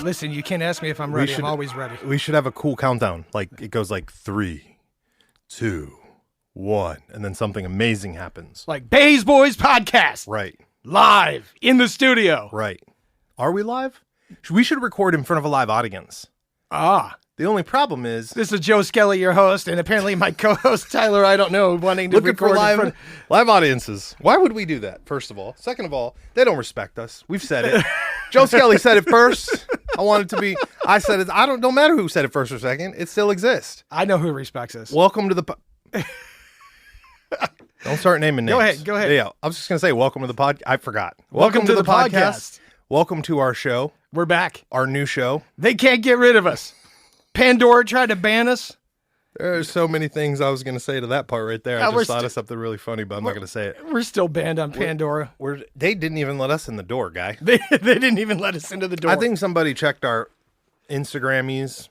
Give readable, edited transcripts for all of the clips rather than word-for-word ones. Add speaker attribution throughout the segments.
Speaker 1: Listen, you can't ask me if I'm ready. I'm always ready.
Speaker 2: We should have a cool countdown. Like, it goes like 3, 2, 1, and then something amazing happens.
Speaker 1: Like Bays Boys Podcast.
Speaker 2: Right.
Speaker 1: Live in the studio.
Speaker 2: Right. Are we live? We should record in front of a live audience.
Speaker 1: Ah.
Speaker 2: The only problem is...
Speaker 1: This is Joe Skelly, your host, and apparently my co-host, Tyler, I don't know, wanting to
Speaker 2: looking
Speaker 1: record
Speaker 2: for live audiences. Why would we do that, first of all? Second of all, they don't respect us. We've said it. Joe Skelly said it first. I want it to be... I said it. Don't matter who said it first or second. It still exists.
Speaker 1: I know who respects us.
Speaker 2: Welcome to the... Don't start naming names.
Speaker 1: Go ahead.
Speaker 2: Yeah, I was just going to say, welcome to the podcast. I forgot.
Speaker 1: Welcome to the podcast.
Speaker 2: Welcome to our show.
Speaker 1: We're back.
Speaker 2: Our new show.
Speaker 1: They can't get rid of us. Pandora tried to ban us.
Speaker 2: There's so many things I was going to say to that part right there. I just thought of something really funny, but I'm not going to say it.
Speaker 1: We're still banned on Pandora.
Speaker 2: They didn't even let us in the door, guy.
Speaker 1: They didn't even let us into the door.
Speaker 2: I think somebody checked our Instagrammies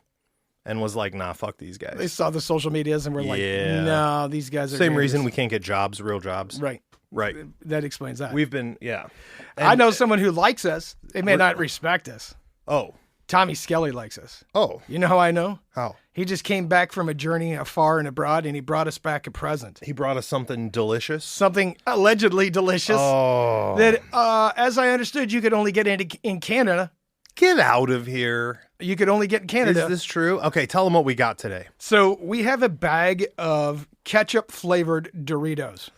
Speaker 2: and was like, nah, fuck these guys.
Speaker 1: They saw the social medias and were like, no, these guys are
Speaker 2: Same reason we can't get jobs, real jobs.
Speaker 1: Right. That explains that.
Speaker 2: We've been, And
Speaker 1: I know someone who likes us. They may not respect us.
Speaker 2: Oh.
Speaker 1: Tommy Skelly likes us.
Speaker 2: Oh.
Speaker 1: You know how I know?
Speaker 2: How?
Speaker 1: He just came back from a journey afar and abroad, and he brought us back a present.
Speaker 2: He brought us something delicious?
Speaker 1: Something allegedly delicious.
Speaker 2: Oh.
Speaker 1: That, as I understood, you could only get in Canada.
Speaker 2: Get out of here.
Speaker 1: You could only get in Canada.
Speaker 2: Is this true? Okay, tell them what we got today.
Speaker 1: So we have a bag of ketchup-flavored Doritos.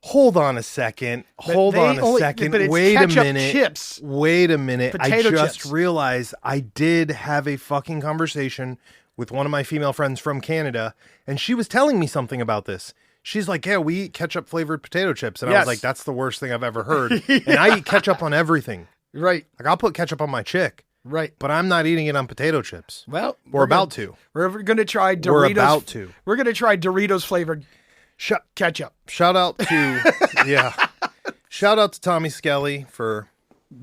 Speaker 2: Hold on a second. Wait a minute.
Speaker 1: Chips.
Speaker 2: Wait a minute.
Speaker 1: Potato
Speaker 2: I just
Speaker 1: chips.
Speaker 2: realized I did have a fucking conversation with one of my female friends from Canada, and she was telling me something about this. She's like, yeah, we eat ketchup-flavored potato chips. And I was like, that's the worst thing I've ever heard. And I eat ketchup on everything.
Speaker 1: Right.
Speaker 2: Like, I'll put ketchup on my chick.
Speaker 1: Right.
Speaker 2: But I'm not eating it on potato chips.
Speaker 1: Well,
Speaker 2: we're about to.
Speaker 1: We're going to try Doritos.
Speaker 2: We're about to.
Speaker 1: We're going to try Doritos-flavored ketchup.
Speaker 2: Shout out to, Shout out to Tommy Skelly for...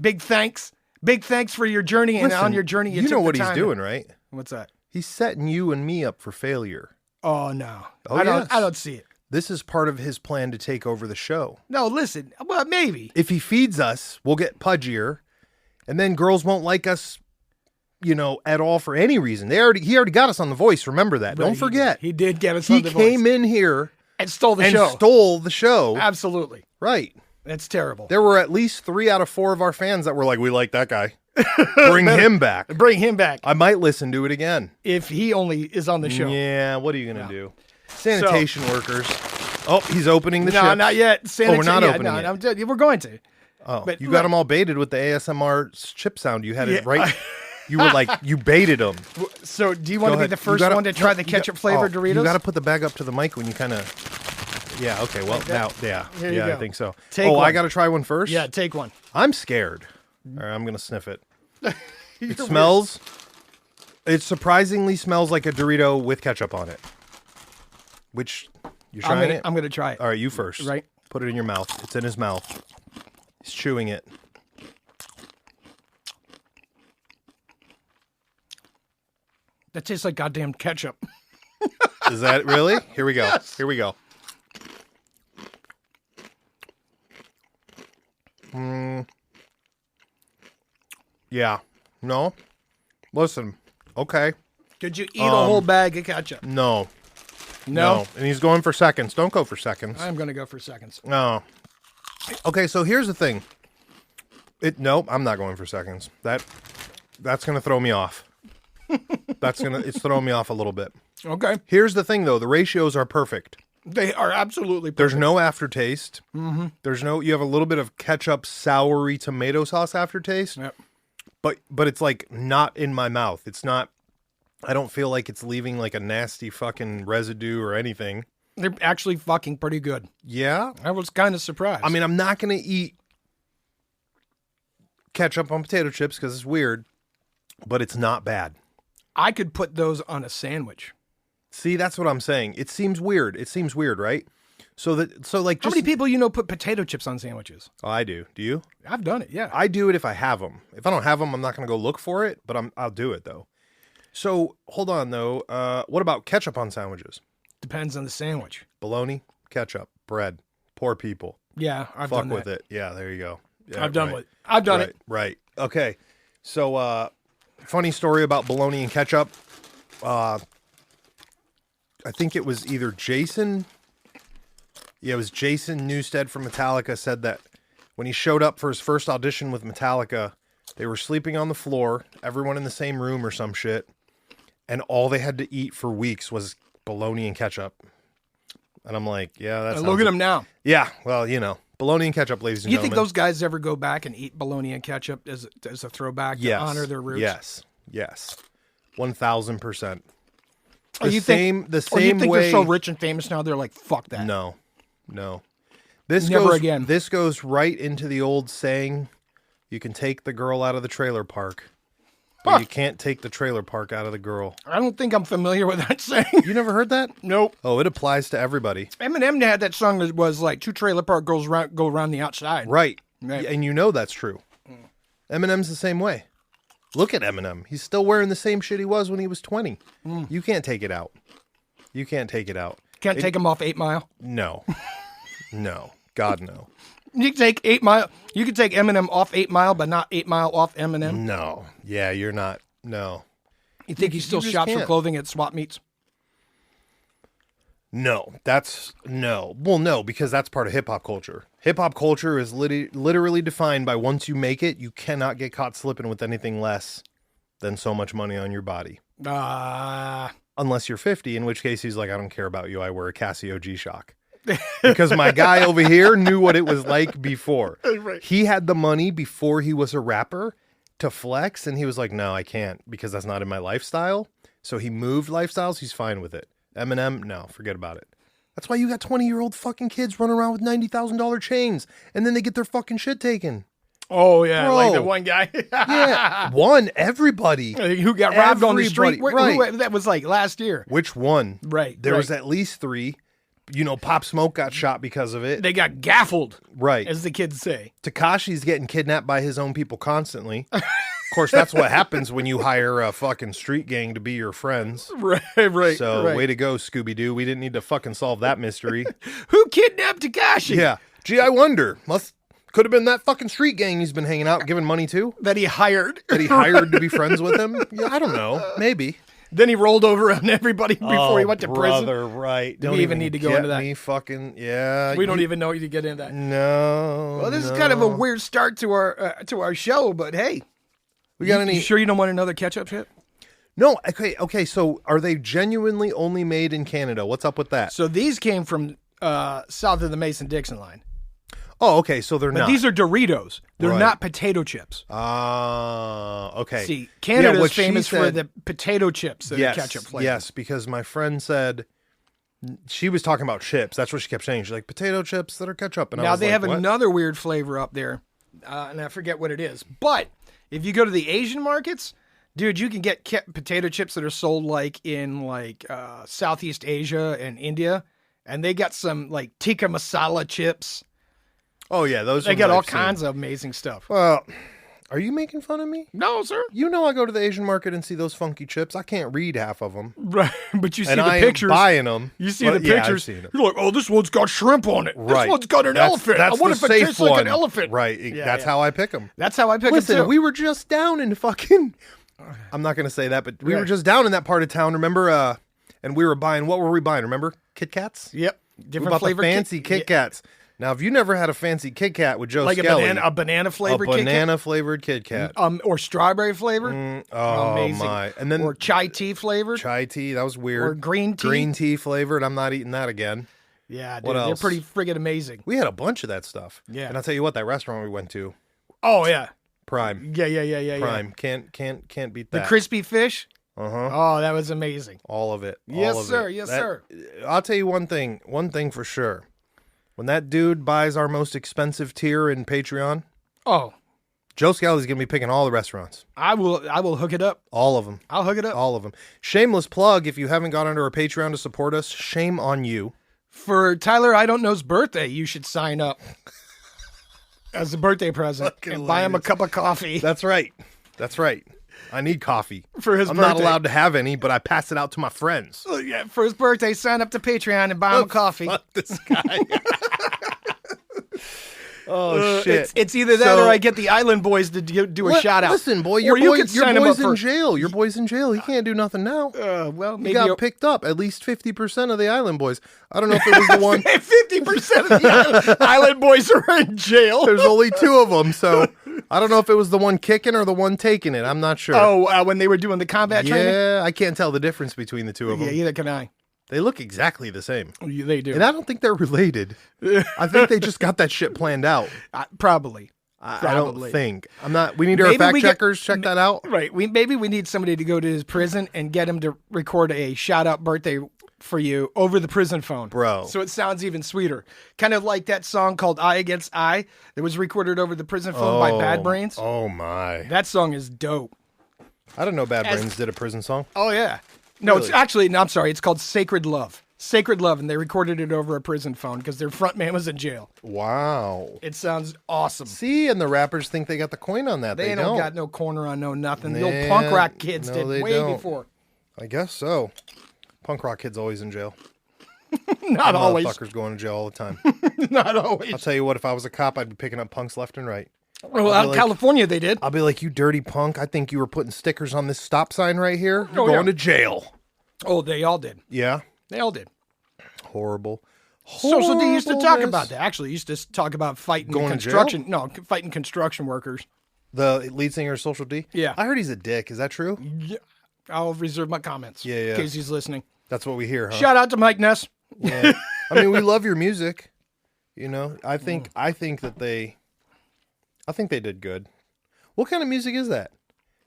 Speaker 1: Big thanks. Big thanks for your journey.
Speaker 2: Listen,
Speaker 1: and on your journey, you
Speaker 2: know what he's doing, right?
Speaker 1: What's that?
Speaker 2: He's setting you and me up for failure.
Speaker 1: Oh, no.
Speaker 2: Oh,
Speaker 1: I don't see it.
Speaker 2: This is part of his plan to take over the show.
Speaker 1: No, listen. Well, maybe.
Speaker 2: If he feeds us, we'll get pudgier, and then girls won't like us, at all for any reason. He already got us on The Voice. Remember that. Right, don't forget.
Speaker 1: He did get us on The Voice.
Speaker 2: He came in here
Speaker 1: and stole the show. Absolutely.
Speaker 2: Right.
Speaker 1: That's terrible.
Speaker 2: There were at least 3 out of 4 of our fans that were like, we like that guy. Bring him back.
Speaker 1: Bring him back.
Speaker 2: I might listen to it again.
Speaker 1: If he only is on the show.
Speaker 2: Yeah, what are you going to do? Sanitation workers. Oh, he's opening the chips.
Speaker 1: No, not yet.
Speaker 2: We're not opening it.
Speaker 1: We're going to.
Speaker 2: Oh, but you got them all baited with the ASMR chip sound. You had it right. You were like, you baited them.
Speaker 1: So do you want to be the first one to try the ketchup-flavored Doritos?
Speaker 2: You got to put the bag up to the mic when you kind of... Yeah, okay, well, now, yeah, I think so. I got to try one first?
Speaker 1: Yeah, take one.
Speaker 2: I'm scared. All right, I'm going to sniff it. It smells... It surprisingly smells like a Dorito with ketchup on it. Which, you're trying it?
Speaker 1: I'm going to try it.
Speaker 2: All right, you first.
Speaker 1: Right.
Speaker 2: Put it in your mouth. It's in his mouth. He's chewing it.
Speaker 1: That tastes like goddamn ketchup.
Speaker 2: Is that really? Here we go.
Speaker 1: Yes.
Speaker 2: Here we go. Yeah. No. Listen. Okay.
Speaker 1: Could you eat a whole bag of ketchup?
Speaker 2: No.
Speaker 1: No.
Speaker 2: And he's going for seconds. Don't go for seconds.
Speaker 1: I'm going to go for seconds.
Speaker 2: No. Okay, so here's the thing. Nope, I'm not going for seconds. That's going to throw me off. It's throwing me off a little bit.
Speaker 1: Okay.
Speaker 2: Here's the thing, though. The ratios are perfect.
Speaker 1: They are absolutely perfect.
Speaker 2: There's no aftertaste.
Speaker 1: Mm-hmm.
Speaker 2: You have a little bit of ketchup, soury tomato sauce aftertaste.
Speaker 1: Yep.
Speaker 2: But it's like not in my mouth. It's not, I don't feel like it's leaving like a nasty fucking residue or anything.
Speaker 1: They're actually fucking pretty good.
Speaker 2: Yeah?
Speaker 1: I was kind of surprised.
Speaker 2: I mean, I'm not going to eat ketchup on potato chips because it's weird, but it's not bad.
Speaker 1: I could put those on a sandwich.
Speaker 2: See, that's what I'm saying. It seems weird. It seems weird, right? So like,
Speaker 1: how many people put potato chips on sandwiches?
Speaker 2: Oh, I do. Do you?
Speaker 1: I've done it. Yeah,
Speaker 2: I do it if I have them. If I don't have them, I'm not going to go look for it. But I'll do it though. So hold on though. What about ketchup on sandwiches?
Speaker 1: Depends on the sandwich.
Speaker 2: Bologna, ketchup, bread. Poor people.
Speaker 1: Yeah, I've done that.
Speaker 2: Fuck with it. Yeah, there you go. Yeah,
Speaker 1: I've done it.
Speaker 2: Right. Okay. So funny story about bologna and ketchup. I think it was either Jason. Yeah, it was Jason Newsted from Metallica said that when he showed up for his first audition with Metallica, they were sleeping on the floor, everyone in the same room or some shit, and all they had to eat for weeks was bologna and ketchup. And I'm like, yeah, that's
Speaker 1: look at them now.
Speaker 2: Yeah, well, bologna and ketchup, ladies and
Speaker 1: You
Speaker 2: gentlemen.
Speaker 1: think those guys ever go back and eat bologna and ketchup as a throwback to honor their roots?
Speaker 2: Yes. 1,000%.
Speaker 1: Or you think they're so rich and famous now, they're like, fuck that.
Speaker 2: No. This
Speaker 1: Never
Speaker 2: goes
Speaker 1: again.
Speaker 2: This goes right into the old saying, you can take the girl out of the trailer park, but you can't take the trailer park out of the girl.
Speaker 1: I don't think I'm familiar with that saying.
Speaker 2: You never heard that?
Speaker 1: Nope.
Speaker 2: Oh, it applies to everybody.
Speaker 1: Eminem had that song that was like 2 trailer park girls go around the outside.
Speaker 2: Right. And that's true. Eminem's the same way. Look at Eminem. He's still wearing the same shit he was when he was 20. You can't take it out. Can't take
Speaker 1: him off 8 Mile?
Speaker 2: No. No. God, no.
Speaker 1: You can take 8 Mile. You can take Eminem off 8 Mile, but not 8 Mile off Eminem.
Speaker 2: No. Yeah, you're not. No.
Speaker 1: You think he still shops for clothing at swap meets?
Speaker 2: No. Well, no, because that's part of hip hop culture. Hip hop culture is literally defined by once you make it, you cannot get caught slipping with anything less than so much money on your body. Unless you're 50, in which case he's like, I don't care about you. I wear a Casio G-Shock. Because my guy over here knew what it was like before.
Speaker 1: Right.
Speaker 2: He had the money before he was a rapper to flex, and he was like, no, I can't, because that's not in my lifestyle. So he moved lifestyles. He's fine with it. Eminem, no, forget about it. That's why you got 20-year-old fucking kids running around with $90,000 chains, and then they get their fucking shit taken.
Speaker 1: Oh, yeah,
Speaker 2: Bro.
Speaker 1: like that one guy.
Speaker 2: Yeah, everybody.
Speaker 1: Who got robbed on the street. Who, that was like last year.
Speaker 2: Which one?
Speaker 1: Right.
Speaker 2: There was at least 3. Pop Smoke got shot because of it.
Speaker 1: They got gaffled.
Speaker 2: Right.
Speaker 1: As the kids say.
Speaker 2: Takashi's getting kidnapped by his own people constantly. Of course, that's what happens when you hire a fucking street gang to be your friends.
Speaker 1: Right.
Speaker 2: So, way to go, Scooby-Doo. We didn't need to fucking solve that mystery.
Speaker 1: Who kidnapped Takashi?
Speaker 2: Yeah. Gee, I wonder. Could have been that fucking street gang he's been hanging out, giving money to.
Speaker 1: That he hired.
Speaker 2: To be friends with him? Yeah, I don't know. Maybe.
Speaker 1: Then he rolled over on everybody before he went to prison.
Speaker 2: Right.
Speaker 1: Do we even need to go into that? We don't even know you to get into that.
Speaker 2: No.
Speaker 1: Well, this is kind of a weird start to our show, but hey.
Speaker 2: We got any?
Speaker 1: You sure you don't want another ketchup chip?
Speaker 2: No. Okay. So are they genuinely only made in Canada? What's up with that?
Speaker 1: So these came from south of the Mason-Dixon line.
Speaker 2: Oh, okay. So they're not.
Speaker 1: These are Doritos. They're not potato chips.
Speaker 2: Okay.
Speaker 1: See, Canada's famous for the potato chips that are ketchup flavored.
Speaker 2: Yes, because my friend said she was talking about chips. That's what she kept saying. She's like, potato chips that are ketchup. And
Speaker 1: now they have
Speaker 2: what?
Speaker 1: another weird flavor up there, and I forget what it is. But if you go to the Asian markets, dude, you can get potato chips that are sold like in Southeast Asia and India, and they got some like tikka masala chips.
Speaker 2: Oh, yeah.
Speaker 1: They got all kinds of amazing stuff.
Speaker 2: Well, are you making fun of me?
Speaker 1: No, sir.
Speaker 2: I go to the Asian market and see those funky chips. I can't read half of them.
Speaker 1: Right. But you see
Speaker 2: and
Speaker 1: the
Speaker 2: I
Speaker 1: pictures.
Speaker 2: Am buying them.
Speaker 1: You see the pictures.
Speaker 2: I've seen them.
Speaker 1: You're like, oh, this one's got shrimp on it.
Speaker 2: Right.
Speaker 1: This one's got an elephant. I wonder if it tastes like an elephant.
Speaker 2: Right. That's how I pick them.
Speaker 1: That's how I pick them, too.
Speaker 2: Listen, we were just down in fucking... I'm not going to say that, but we were just down in that part of town, remember? And we were buying... What were we buying, remember? Kit Kats?
Speaker 1: Yep.
Speaker 2: Different flavor fancy Kit Kats. Now, if you never had a fancy Kit Kat with Joe Skelly,
Speaker 1: a banana flavored Kit Kat,
Speaker 2: flavored Kit Kat,
Speaker 1: or strawberry flavored, amazing.
Speaker 2: My! And then
Speaker 1: or chai tea flavored,
Speaker 2: that was weird.
Speaker 1: Or green tea
Speaker 2: flavored. I'm not eating that again.
Speaker 1: Yeah, dude,
Speaker 2: what else?
Speaker 1: They're pretty friggin' amazing.
Speaker 2: We had a bunch of that stuff.
Speaker 1: Yeah,
Speaker 2: and I'll tell you what, that restaurant we went to.
Speaker 1: Oh yeah,
Speaker 2: Prime.
Speaker 1: Yeah.
Speaker 2: Prime. Can't beat that.
Speaker 1: The crispy fish.
Speaker 2: Oh,
Speaker 1: that was amazing.
Speaker 2: All of it.
Speaker 1: Yes, sir. Yes, sir.
Speaker 2: I'll tell you one thing. One thing for sure. When that dude buys our most expensive tier in Patreon, Joe Skelly's going to be picking all the restaurants.
Speaker 1: I will hook it up.
Speaker 2: All of them.
Speaker 1: I'll hook it up.
Speaker 2: All of them. Shameless plug, if you haven't gone under our Patreon to support us, shame on you.
Speaker 1: For Tyler I Don't Know's birthday, you should sign up as a birthday present and buy him a cup of coffee.
Speaker 2: That's right. I need coffee.
Speaker 1: For his birthday.
Speaker 2: I'm not allowed to have any, but I pass it out to my friends.
Speaker 1: Yeah, for his birthday, sign up to Patreon and buy him a coffee.
Speaker 2: Fuck this guy. Oh shit!
Speaker 1: It's either that or I get the Island Boys to do a shout out.
Speaker 2: Listen, boy, your boy's in jail. Your boy's in jail. He can't do nothing now.
Speaker 1: Well, maybe
Speaker 2: he got picked up. At least 50% of the Island Boys. I don't know if it was the one.
Speaker 1: 50% of the Island Boys are in jail.
Speaker 2: There's only 2 of them, so I don't know if it was the one kicking or the one taking it. I'm not sure.
Speaker 1: Oh, when they were doing the combat training?
Speaker 2: Yeah, I can't tell the difference between the 2 of them.
Speaker 1: Yeah, either can I.
Speaker 2: They look exactly the same.
Speaker 1: They do.
Speaker 2: And I don't think they're related. I think they just got that shit planned out.
Speaker 1: Probably.
Speaker 2: I don't think. I'm not. We need our fact checkers check that out.
Speaker 1: Right. Maybe we need somebody to go to his prison and get him to record a shout out birthday for you over the prison phone.
Speaker 2: Bro.
Speaker 1: So it sounds even sweeter. Kind of like that song called Eye Against Eye that was recorded over the prison phone by Bad Brains.
Speaker 2: Oh my.
Speaker 1: That song is dope.
Speaker 2: I don't know Bad Brains did a prison song.
Speaker 1: Oh yeah. No,
Speaker 2: Really?
Speaker 1: it's actually, no, I'm sorry. It's called Sacred Love. Sacred Love, and they recorded it over a prison phone because their front man was in jail.
Speaker 2: Wow.
Speaker 1: It sounds awesome.
Speaker 2: See, and the rappers think they got the coin on that.
Speaker 1: They don't got no corner on no nothing. The old
Speaker 2: Nah,
Speaker 1: punk rock kids
Speaker 2: no,
Speaker 1: did
Speaker 2: they
Speaker 1: way
Speaker 2: don't.
Speaker 1: before.
Speaker 2: I guess so. Punk rock kids always in jail.
Speaker 1: Not always.
Speaker 2: Motherfuckers going to jail all the time.
Speaker 1: Not always.
Speaker 2: I'll tell you what, if I was a cop, I'd be picking up punks left and right.
Speaker 1: Well, out in California, they did.
Speaker 2: I'll be like, you dirty punk. I think you were putting stickers on this stop sign right here. You're
Speaker 1: Oh,
Speaker 2: going
Speaker 1: yeah.
Speaker 2: to jail.
Speaker 1: Oh, they all did.
Speaker 2: Yeah.
Speaker 1: They all did.
Speaker 2: Horrible.
Speaker 1: Social D used to talk
Speaker 2: Horribleness.
Speaker 1: about that. Actually, used to talk about fighting
Speaker 2: Going to
Speaker 1: construction. No, fighting construction workers.
Speaker 2: The lead singer of Social D?
Speaker 1: Yeah.
Speaker 2: I heard he's a dick. Is that true?
Speaker 1: Yeah. I'll reserve my comments.
Speaker 2: Yeah, yeah.
Speaker 1: In case he's listening.
Speaker 2: That's what we hear, huh?
Speaker 1: Shout out to Mike Ness.
Speaker 2: Yeah. I mean, we love your music. You know, I think that they did good. What kind of music is that?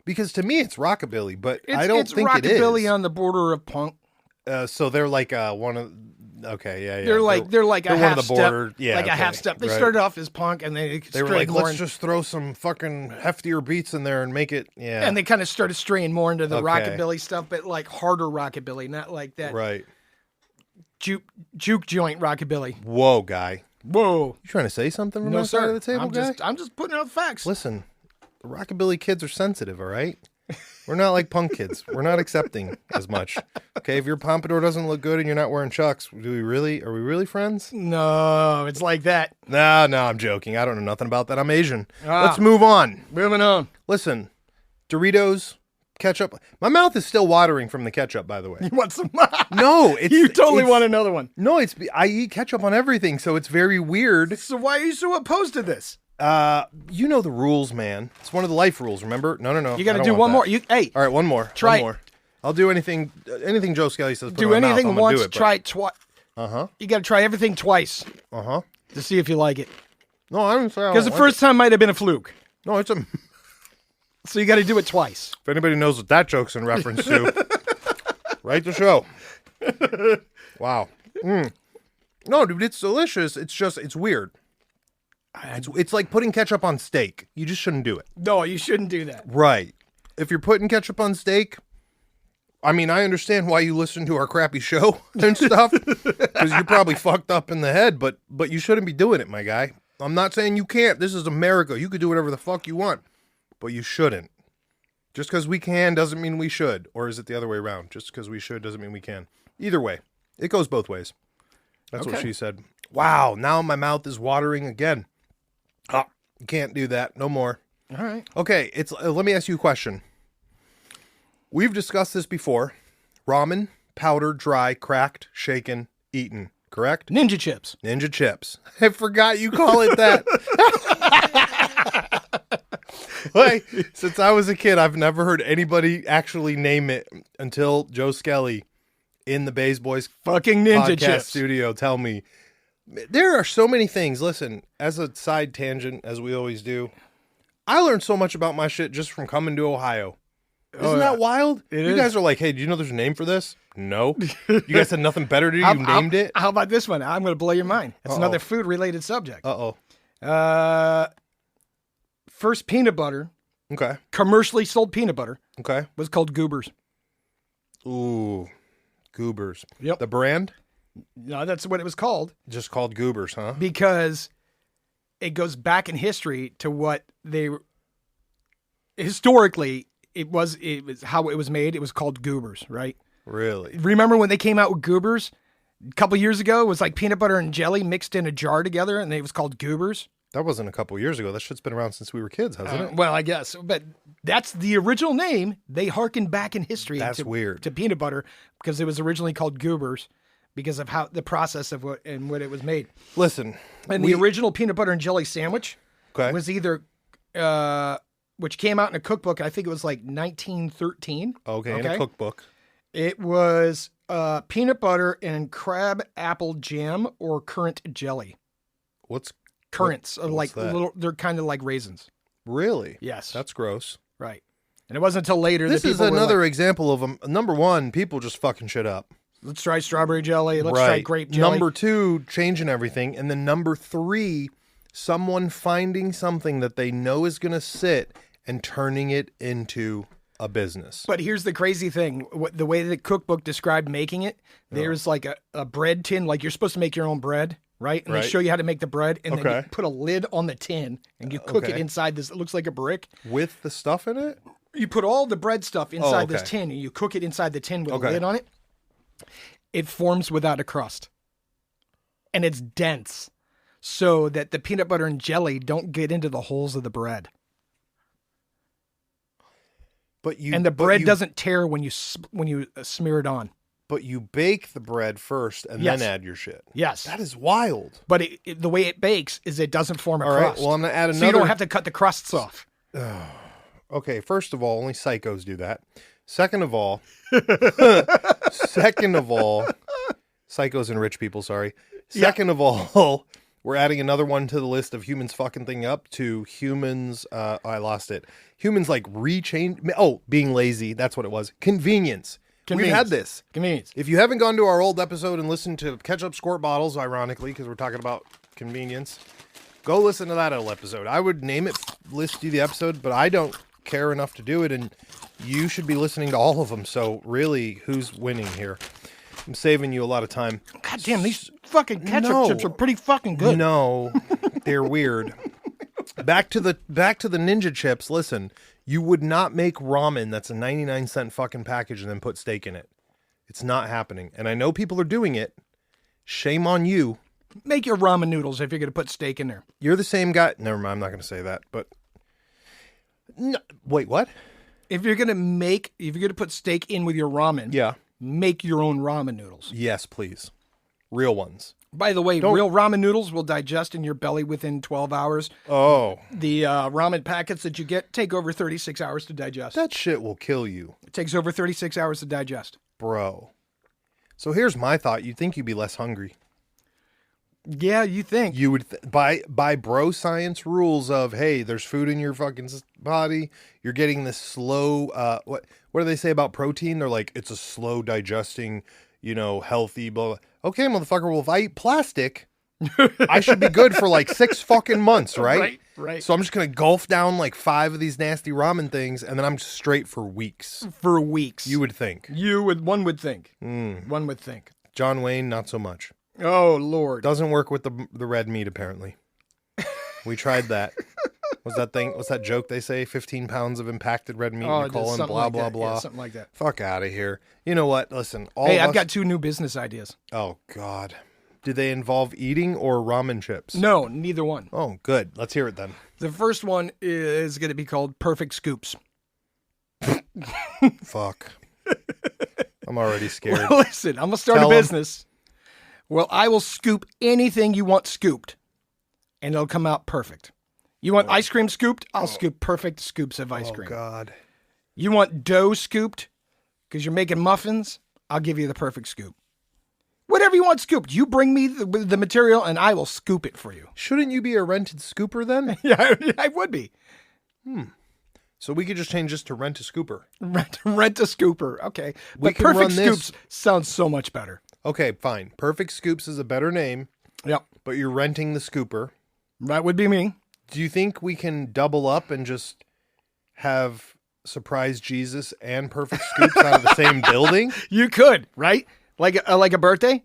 Speaker 2: Because to me, it's rockabilly, but I don't think it is.
Speaker 1: It's rockabilly on the border of punk.
Speaker 2: So they're like one of. Okay, yeah.
Speaker 1: They're like a half step.
Speaker 2: Border, yeah,
Speaker 1: like
Speaker 2: okay,
Speaker 1: a half step. They
Speaker 2: right.
Speaker 1: started off as punk, and they
Speaker 2: were like, let's just throw some fucking heftier beats in there and make it. Yeah.
Speaker 1: And they kind of started straying more into the
Speaker 2: Okay.
Speaker 1: rockabilly stuff, but like harder rockabilly, not like that
Speaker 2: Right.
Speaker 1: juke joint rockabilly.
Speaker 2: Whoa, guy.
Speaker 1: Whoa.
Speaker 2: You trying to say something from
Speaker 1: No,
Speaker 2: that side
Speaker 1: sir.
Speaker 2: of the table, guy?
Speaker 1: I'm just putting out facts.
Speaker 2: Listen, the rockabilly kids are sensitive, all right? We're not like punk kids. We're not accepting as much. Okay, if your pompadour doesn't look good and you're not wearing chucks, are we really friends?
Speaker 1: No, it's like that.
Speaker 2: No, I'm joking. I don't know nothing about that. I'm Asian. Let's move on.
Speaker 1: Moving on.
Speaker 2: Listen, Doritos, ketchup. My mouth is still watering from the ketchup, by the way.
Speaker 1: You want some?
Speaker 2: No,
Speaker 1: You totally want another one.
Speaker 2: No, I eat ketchup on everything, so it's very weird.
Speaker 1: So why are you so opposed to this?
Speaker 2: You know the rules, man. It's one of the life rules, remember? No.
Speaker 1: You got to do one more. Hey,
Speaker 2: all right, one more.
Speaker 1: Try
Speaker 2: one
Speaker 1: it.
Speaker 2: more. I'll do anything Joe Skelly says. Put
Speaker 1: do
Speaker 2: in my
Speaker 1: anything
Speaker 2: mouth, I'm
Speaker 1: once,
Speaker 2: do it,
Speaker 1: try it twice. You got to try everything twice to see if you like it.
Speaker 2: No, I don't say.
Speaker 1: Because the first time might have been a fluke.
Speaker 2: No, it's a.
Speaker 1: So you got to do it twice.
Speaker 2: If anybody knows what that joke's in reference to, write the show. Wow. No, dude, it's delicious. It's just, it's weird. It's like putting ketchup on steak. You just shouldn't do it.
Speaker 1: No, you shouldn't do that.
Speaker 2: Right. If you're putting ketchup on steak, I mean, I understand why you listen to our crappy show and stuff, because you're probably fucked up in the head, but you shouldn't be doing it, my guy. I'm not saying you can't. This is America. You could do whatever the fuck you want, but you shouldn't. Just because we can doesn't mean we should. Or is it the other way around? Just because we should doesn't mean we can. Either way, it goes both ways. That's what she said. Wow, now my mouth is watering again. You can't do that. No more.
Speaker 1: All right.
Speaker 2: Okay, let me ask you a question. We've discussed this before. Ramen, powdered, dry, cracked, shaken, eaten. Correct?
Speaker 1: Ninja chips.
Speaker 2: Ninja chips. I forgot you call it that. Like, since I was a kid, I've never heard anybody actually name it until Joe Skelly in the Bays Boys
Speaker 1: fucking Ninja
Speaker 2: podcast
Speaker 1: chips
Speaker 2: studio tell me. There are so many things. Listen, as a side tangent, as we always do, I learned so much about my shit just from coming to Ohio. Isn't that wild? You guys are like, hey, do you know there's a name for this? No. You guys had nothing better to do? You named it?
Speaker 1: How about this one? I'm going to blow your mind. It's another food-related subject. First peanut butter.
Speaker 2: Okay.
Speaker 1: Commercially sold peanut butter.
Speaker 2: Okay.
Speaker 1: Was called Goobers.
Speaker 2: Ooh. Goobers.
Speaker 1: Yep.
Speaker 2: The brand?
Speaker 1: No, that's what it was called.
Speaker 2: Just called Goobers, huh?
Speaker 1: Because it goes back in history to what they historically it was how it was made. It was called Goobers, right?
Speaker 2: Really?
Speaker 1: Remember when they came out with Goobers a couple years ago? It was like peanut butter and jelly mixed in a jar together, and it was called Goobers.
Speaker 2: That wasn't a couple years ago. That shit's been around since we were kids, hasn't it?
Speaker 1: Well, I guess. But that's the original name. They harken back in history
Speaker 2: weird.
Speaker 1: to peanut butter because it was originally called Goobers because of how the process of what it was made.
Speaker 2: Listen.
Speaker 1: And the original peanut butter and jelly sandwich was either, which came out in a cookbook, I think it was like 1913.
Speaker 2: Okay, in a cookbook.
Speaker 1: It was peanut butter and crab apple jam or currant jelly.
Speaker 2: What's
Speaker 1: currants?
Speaker 2: What's that?
Speaker 1: They're kind of like raisins.
Speaker 2: Really?
Speaker 1: Yes.
Speaker 2: That's gross.
Speaker 1: Right. And it wasn't until later
Speaker 2: this
Speaker 1: that people
Speaker 2: is another example of number one, people just fucking shit up.
Speaker 1: Let's try strawberry jelly. Let's try grape jelly.
Speaker 2: Number two, changing everything. And then number three, someone finding something that they know is going to sit and turning it into a business.
Speaker 1: But here's the crazy thing. The way the cookbook described making it, there's like a bread tin, like you're supposed to make your own bread, right? And they show you how to make the bread, and then you put a lid on the tin, and you cook it inside this. It looks like a brick.
Speaker 2: With the stuff in it?
Speaker 1: You put all the bread stuff inside this tin, and you cook it inside the tin with a lid on it. It forms without a crust. And it's dense, so that the peanut butter and jelly don't get into the holes of the bread. And the bread doesn't tear when you smear it on.
Speaker 2: But you bake the bread first and then add your shit.
Speaker 1: Yes.
Speaker 2: That is wild.
Speaker 1: But the way it bakes is it doesn't form a crust.
Speaker 2: All right, well, I'm going to add another.
Speaker 1: So you don't have to cut the crusts off.
Speaker 2: Okay, first of all, only psychos do that. Second of all, psychos and rich people, sorry. Second of all, we're adding another one to the list of humans fucking thing up to humans. I lost it. Humans like being lazy. That's what it was. Convenience. We've had this.
Speaker 1: Convenience.
Speaker 2: If you haven't gone to our old episode and listened to Ketchup Squirt Bottles, ironically, because we're talking about convenience, go listen to that old episode. I would name it, list you the episode, but I don't care enough to do it, and you should be listening to all of them. So really, who's winning here? I'm saving you a lot of time.
Speaker 1: God damn, these fucking ketchup chips are pretty fucking good.
Speaker 2: No, they're weird. Back to the Ninja chips. Listen, you would not make ramen that's a 99-cent fucking package and then put steak in it. It's not happening. And I know people are doing it. Shame on you.
Speaker 1: Make your ramen noodles if you're going to put steak in there.
Speaker 2: You're the same guy. Never mind, I'm not going to say that. But no, wait, what?
Speaker 1: If you're going to put steak in with your ramen, make your own ramen noodles.
Speaker 2: Yes, please. Real ones.
Speaker 1: By the way, real ramen noodles will digest in your belly within 12 hours.
Speaker 2: Oh.
Speaker 1: The ramen packets that you get take over 36 hours to digest.
Speaker 2: That shit will kill you.
Speaker 1: It takes over 36 hours to digest.
Speaker 2: Bro. So here's my thought. You'd think you'd be less hungry.
Speaker 1: Yeah, you think.
Speaker 2: You would, by bro science rules of, hey, there's food in your fucking body. You're getting this slow, what do they say about protein? They're like, it's a slow digesting, healthy, blah, blah. Okay, motherfucker, well, if I eat plastic, I should be good for like 6 fucking months, right?
Speaker 1: Right.
Speaker 2: So I'm just going to gulf down like 5 of these nasty ramen things, and then I'm straight for weeks.
Speaker 1: For weeks.
Speaker 2: You would think.
Speaker 1: One would think. One would think.
Speaker 2: John Wayne, not so much.
Speaker 1: Oh, Lord.
Speaker 2: Doesn't work with the red meat, apparently. We tried that. What's that joke they say? 15 pounds of impacted red meat in your colon, blah, blah, blah.
Speaker 1: Yeah, something like that.
Speaker 2: Fuck out of here. You know what? Listen.
Speaker 1: I've got 2 new business ideas.
Speaker 2: Oh, God. Do they involve eating or ramen chips?
Speaker 1: No, neither one.
Speaker 2: Oh, good. Let's hear it then.
Speaker 1: The first one is going to be called Perfect Scoops.
Speaker 2: Fuck. I'm already scared.
Speaker 1: Well, listen, I'm going to start a business. Well, I will scoop anything you want scooped, and it'll come out perfect. You want ice cream scooped? I'll scoop perfect scoops of ice cream.
Speaker 2: Oh, God.
Speaker 1: You want dough scooped because you're making muffins? I'll give you the perfect scoop. Whatever you want scooped. You bring me the material, and I will scoop it for you.
Speaker 2: Shouldn't you be a rented scooper then?
Speaker 1: Yeah, I would be.
Speaker 2: So we could just change this to rent a scooper.
Speaker 1: Rent a scooper. Okay. But perfect scoops sounds so much better.
Speaker 2: Okay, fine. Perfect Scoops is a better name.
Speaker 1: Yep.
Speaker 2: But you're renting the scooper.
Speaker 1: That would be me.
Speaker 2: Do you think we can double up and just have Surprise Jesus and Perfect Scoops out of the same building?
Speaker 1: You could, right? Like a birthday?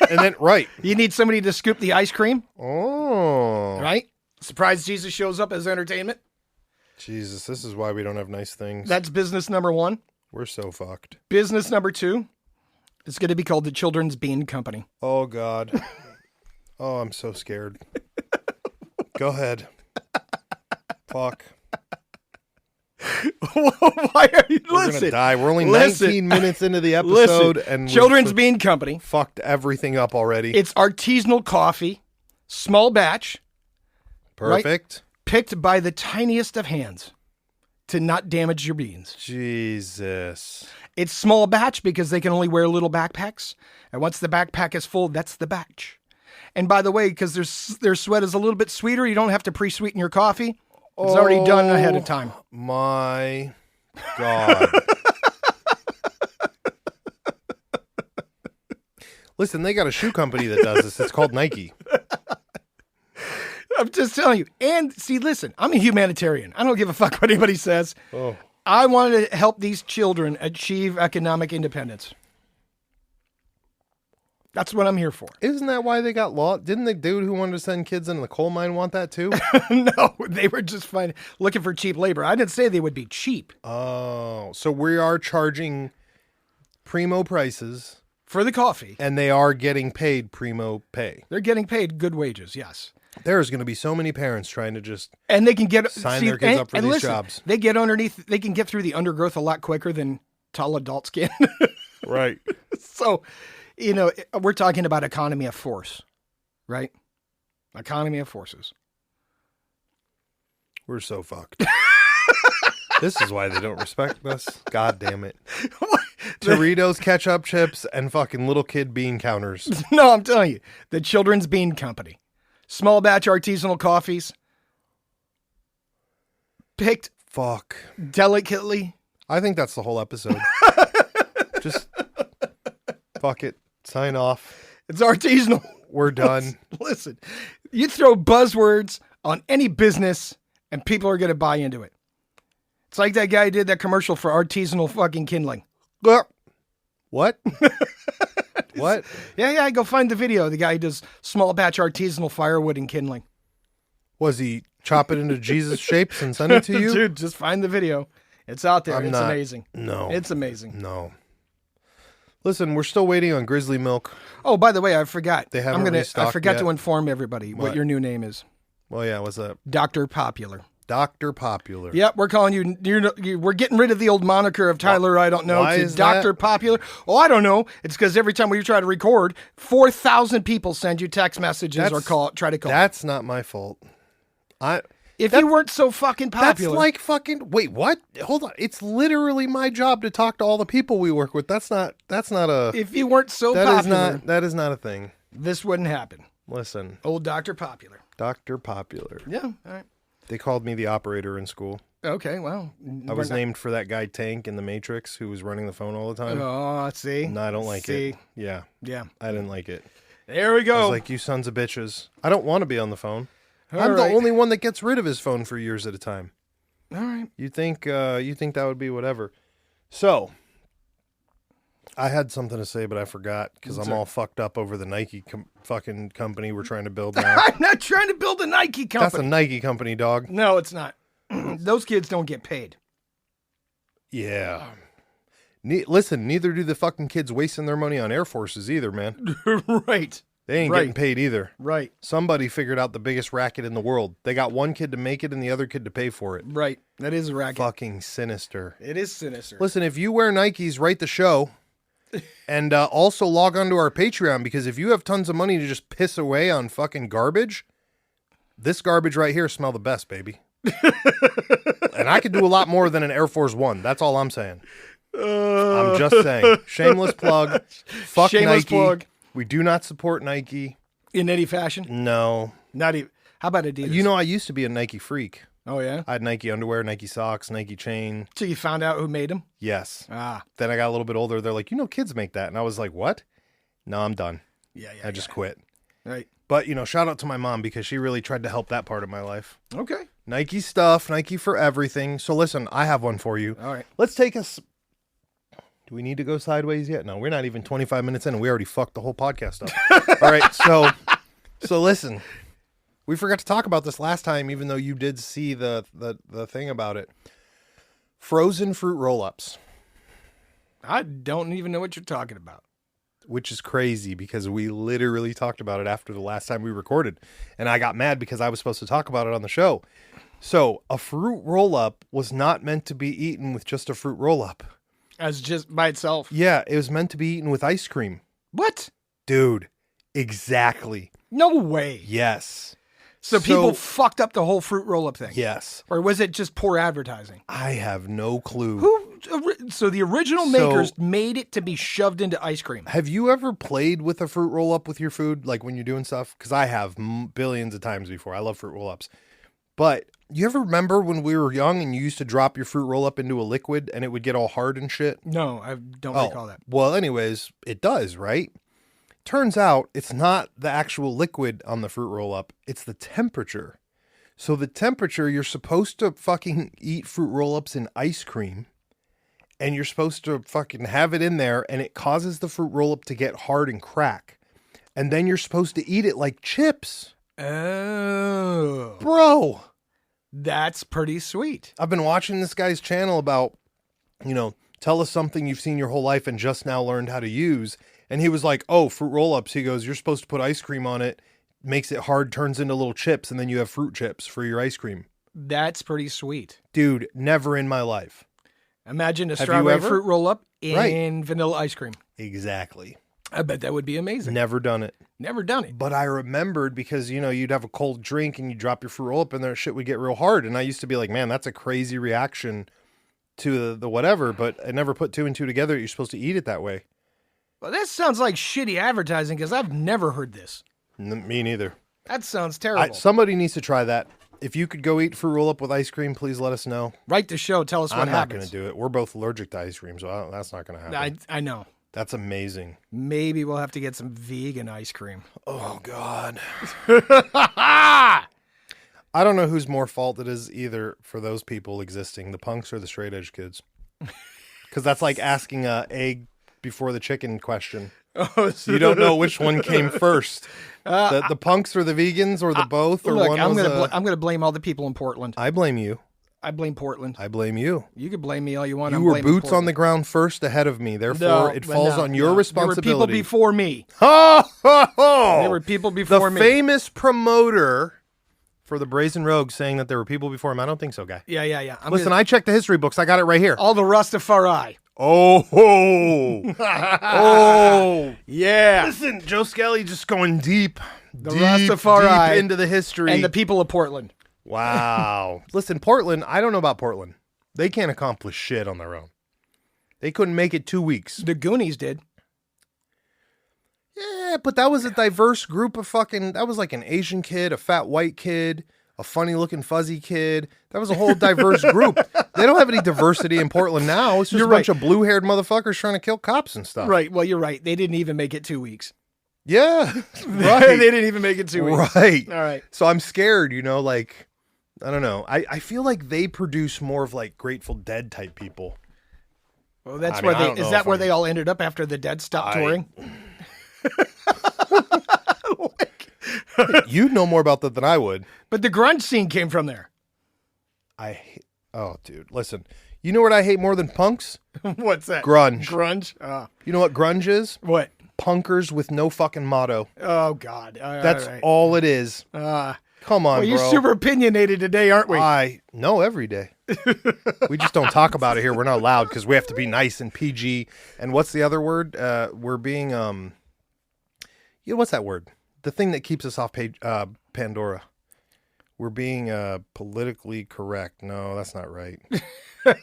Speaker 2: And then, right.
Speaker 1: You need somebody to scoop the ice cream?
Speaker 2: Oh.
Speaker 1: Right? Surprise Jesus shows up as entertainment?
Speaker 2: Jesus, this is why we don't have nice things.
Speaker 1: That's business number 1.
Speaker 2: We're so fucked.
Speaker 1: Business number 2. It's going to be called the Children's Bean Company.
Speaker 2: Oh, God. Oh, I'm so scared. Go ahead. Fuck.
Speaker 1: Why are you
Speaker 2: We're
Speaker 1: listen?
Speaker 2: gonna die. We're only
Speaker 1: Listen.
Speaker 2: 19 minutes into the episode, and
Speaker 1: Children's
Speaker 2: we've
Speaker 1: Bean Company.
Speaker 2: fucked everything up already.
Speaker 1: It's artisanal coffee, small batch,
Speaker 2: Perfect.
Speaker 1: picked by the tiniest of hands to not damage your beans.
Speaker 2: Jesus.
Speaker 1: It's small batch because they can only wear little backpacks, and once the backpack is full, that's the batch. And by the way, because their sweat is a little bit sweeter, you don't have to pre-sweeten your coffee. It's already done ahead of time.
Speaker 2: My God. Listen, they got a shoe company that does this. It's called Nike.
Speaker 1: I'm just telling you. And see, listen, I'm a humanitarian. I don't give a fuck what anybody says.
Speaker 2: Oh.
Speaker 1: I wanted to help these children achieve economic independence. That's what I'm here for.
Speaker 2: Isn't that why they got law? Didn't the dude who wanted to send kids into the coal mine want that too?
Speaker 1: No, they were just looking for cheap labor. I didn't say they would be cheap.
Speaker 2: Oh, so we are charging primo prices.
Speaker 1: For the coffee.
Speaker 2: And they are getting paid primo pay.
Speaker 1: They're getting paid good wages, yes.
Speaker 2: There's going to be so many parents trying to just
Speaker 1: and they can get
Speaker 2: sign their kids up for these jobs.
Speaker 1: They get through the undergrowth a lot quicker than tall adults can.
Speaker 2: Right.
Speaker 1: So, we're talking about economy of force, right? Economy of forces.
Speaker 2: We're so fucked. This is why they don't respect us. God damn it. Doritos, ketchup chips, and fucking little kid bean counters.
Speaker 1: No, I'm telling you. The Children's Bean Company. Small batch artisanal coffees. Picked.
Speaker 2: Fuck.
Speaker 1: Delicately.
Speaker 2: I think that's the whole episode. Just fuck it. Sign off.
Speaker 1: It's artisanal.
Speaker 2: We're done.
Speaker 1: Listen, you throw buzzwords on any business and people are going to buy into it. It's like that guy did that commercial for artisanal fucking kindling.
Speaker 2: What? What?
Speaker 1: Yeah, go find the video. The guy who does small batch artisanal firewood and kindling.
Speaker 2: Was he chop it into Jesus shapes and send it to you?
Speaker 1: Dude, just find the video. It's out there. It's amazing.
Speaker 2: No.
Speaker 1: It's amazing.
Speaker 2: No. Listen, we're still waiting on Grizzly Milk.
Speaker 1: Oh, by the way, I forgot.
Speaker 2: They haven't restocked
Speaker 1: I forgot
Speaker 2: yet.
Speaker 1: to inform everybody what your new name is.
Speaker 2: Well, yeah, what's up?
Speaker 1: Dr. Popular.
Speaker 2: Dr. Popular.
Speaker 1: Yep, we're calling you. We're getting rid of the old moniker of Tyler. I don't know.
Speaker 2: Why
Speaker 1: to
Speaker 2: is
Speaker 1: Dr.
Speaker 2: that?
Speaker 1: Popular. Oh, I don't know. It's because every time we try to record, 4,000 people send you text messages or try to call.
Speaker 2: That's not my fault.
Speaker 1: If you weren't so fucking popular,
Speaker 2: that's like fucking. Wait, what? Hold on. It's literally my job to talk to all the people we work with. That's not a.
Speaker 1: If you weren't so popular,
Speaker 2: that is not a thing.
Speaker 1: This wouldn't happen.
Speaker 2: Listen,
Speaker 1: Old Dr. Popular.
Speaker 2: Dr. Popular.
Speaker 1: Yeah. All right.
Speaker 2: They called me the operator in school.
Speaker 1: Okay. Well,
Speaker 2: I was named for that guy Tank in the Matrix who was running the phone all the time.
Speaker 1: Oh, see.
Speaker 2: No, I don't like it. Yeah.
Speaker 1: Yeah.
Speaker 2: I didn't like it.
Speaker 1: There we go.
Speaker 2: I was like, you sons of bitches. I don't want to be on the phone.
Speaker 1: All
Speaker 2: I'm
Speaker 1: right.
Speaker 2: the only one that gets rid of his phone for years at a time.
Speaker 1: All right.
Speaker 2: You think that would be whatever. So, I had something to say, but I forgot because I'm all fucked up over the Nike fucking company we're trying to build now.
Speaker 1: I'm not trying to build a Nike company.
Speaker 2: That's a Nike company, dog.
Speaker 1: No, it's not. Those kids don't get paid.
Speaker 2: Yeah. Listen, neither do the fucking kids wasting their money on Air Forces either, man.
Speaker 1: Right.
Speaker 2: They ain't getting paid either.
Speaker 1: Right.
Speaker 2: Somebody figured out the biggest racket in the world. They got one kid to make it and the other kid to pay for it.
Speaker 1: Right. That is a racket.
Speaker 2: Fucking sinister.
Speaker 1: It is sinister.
Speaker 2: Listen, if you wear Nikes, write the show. And also log on to our Patreon, because if you have tons of money to just piss away on fucking garbage, this garbage right here smell the best, baby. And I could do a lot more than an Air Force One. That's all I'm saying. I'm just saying. Shameless plug. Fuck
Speaker 1: Shameless
Speaker 2: Nike.
Speaker 1: plug.
Speaker 2: We do not support Nike.
Speaker 1: In any fashion?
Speaker 2: No.
Speaker 1: Not even. How about Adidas?
Speaker 2: You know, I used to be a Nike freak.
Speaker 1: Oh, yeah?
Speaker 2: I had Nike underwear, Nike socks, Nike chain.
Speaker 1: So you found out who made them?
Speaker 2: Yes.
Speaker 1: Ah.
Speaker 2: Then I got a little bit older. They're like, kids make that. And I was like, what? No, I'm done.
Speaker 1: Yeah.
Speaker 2: I just quit.
Speaker 1: Right.
Speaker 2: But, shout out to my mom because she really tried to help that part of my life.
Speaker 1: Okay.
Speaker 2: Nike stuff, Nike for everything. So listen, I have one for you.
Speaker 1: All right.
Speaker 2: Let's take us. Do we need to go sideways yet? No, we're not even 25 minutes in and we already fucked the whole podcast up. All right. So listen, we forgot to talk about this last time, even though you did see the thing about it. Frozen fruit roll-ups.
Speaker 1: I don't even know what you're talking about.
Speaker 2: which is crazy because we literally talked about it after the last time we recorded. And I got mad because I was supposed to talk about it on the show. So a fruit roll-up was not meant to be eaten with just a fruit roll-up.
Speaker 1: As just by itself?
Speaker 2: Yeah, it was meant to be eaten with ice cream.
Speaker 1: What?
Speaker 2: Dude, exactly.
Speaker 1: No way.
Speaker 2: Yes.
Speaker 1: So people fucked up the whole fruit roll-up thing?
Speaker 2: Yes.
Speaker 1: Or was it just poor advertising?
Speaker 2: I have no clue.
Speaker 1: So the original makers made it to be shoved into ice cream.
Speaker 2: Have you ever played with a fruit roll-up with your food, like when you're doing stuff? Because I have billions of times before. I love fruit roll-ups. But you ever remember when we were young and you used to drop your fruit roll-up into a liquid and it would get all hard and shit?
Speaker 1: No, I don't recall that.
Speaker 2: Well, anyways, it does, right? Turns out it's not the actual liquid on the fruit roll-up. It's the temperature. So the temperature, you're supposed to fucking eat fruit roll-ups in ice cream. And you're supposed to fucking have it in there. And it causes the fruit roll-up to get hard and crack. And then you're supposed to eat it like chips.
Speaker 1: Oh.
Speaker 2: Bro.
Speaker 1: That's pretty sweet.
Speaker 2: I've been watching this guy's channel about, tell us something you've seen your whole life and just now learned how to use. And he was like, oh, fruit roll-ups. He goes, you're supposed to put ice cream on it, makes it hard, turns into little chips, and then you have fruit chips for your ice cream.
Speaker 1: That's pretty sweet.
Speaker 2: Dude, never in my life.
Speaker 1: Imagine a strawberry fruit roll-up in vanilla ice cream.
Speaker 2: Exactly.
Speaker 1: I bet that would be amazing.
Speaker 2: Never done it.
Speaker 1: Never done it.
Speaker 2: But I remembered because, you'd have a cold drink and you drop your fruit roll-up and there, shit would get real hard. And I used to be like, man, that's a crazy reaction to the whatever. But I never put two and two together. You're supposed to eat it that way.
Speaker 1: Well, that sounds like shitty advertising because I've never heard this.
Speaker 2: Me neither.
Speaker 1: That sounds terrible.
Speaker 2: Somebody needs to try that. If you could go eat fruit roll-up with ice cream, please let us know.
Speaker 1: Write the show. Tell us what happens.
Speaker 2: I'm not going to do it. We're both allergic to ice cream, so that's not going to happen.
Speaker 1: I know.
Speaker 2: That's amazing.
Speaker 1: Maybe we'll have to get some vegan ice cream.
Speaker 2: Oh, God. I don't know whose more fault it is either for those people existing, the punks or the straight edge kids. Because that's like asking a egg before the chicken question. You don't know which one came first. The punks or the vegans or the both? Or
Speaker 1: look,
Speaker 2: one
Speaker 1: I'm going to blame all the people in Portland.
Speaker 2: I blame you.
Speaker 1: I blame Portland.
Speaker 2: I blame you.
Speaker 1: You can blame me all you want.
Speaker 2: You were boots on the ground first ahead of me. Therefore, it falls on your responsibility.
Speaker 1: There were people before me.
Speaker 2: There
Speaker 1: were people before me.
Speaker 2: The famous promoter for the Brazen Rogue saying that there were people before him. I don't think so, guy.
Speaker 1: Yeah.
Speaker 2: Listen, I checked the history books. I got it right here.
Speaker 1: All the Rastafari.
Speaker 2: Oh,
Speaker 1: yeah.
Speaker 2: Listen, Joe Skelly just going deep
Speaker 1: Rastafari
Speaker 2: deep into the history.
Speaker 1: And the people of Portland.
Speaker 2: Wow. Listen, Portland, I don't know about Portland. They can't accomplish shit on their own. They couldn't make it 2 weeks.
Speaker 1: The Goonies did.
Speaker 2: Yeah, but that was a diverse group of that was like an Asian kid, a fat white kid, a funny looking fuzzy kid. That was a whole diverse group. They don't have any diversity in Portland now. It's just a bunch of blue haired motherfuckers trying to kill cops and stuff.
Speaker 1: Right. Well, you're right. They didn't even make it 2 weeks.
Speaker 2: Yeah. Right.
Speaker 1: They didn't even make it 2 weeks.
Speaker 2: Right.
Speaker 1: All right.
Speaker 2: So I'm scared, I don't know. I feel like they produce more of like Grateful Dead type people.
Speaker 1: Well, that's where is that where they all ended up after the Dead stopped touring?
Speaker 2: You'd know more about that than I would.
Speaker 1: But the grunge scene came from there.
Speaker 2: Oh, dude, listen. You know what I hate more than punks?
Speaker 1: What's that?
Speaker 2: Grunge.
Speaker 1: Grunge?
Speaker 2: You know what grunge is?
Speaker 1: What?
Speaker 2: Punkers with no fucking motto.
Speaker 1: Oh, God.
Speaker 2: That's all it is. Come on,
Speaker 1: well, you're
Speaker 2: bro.
Speaker 1: super opinionated today, aren't we?
Speaker 2: I know every day. We just don't talk about it here. We're not allowed because we have to be nice and PG. And what's the other word? We're being, what's that word? The thing that keeps us off Pandora. We're being politically correct. No, that's not right.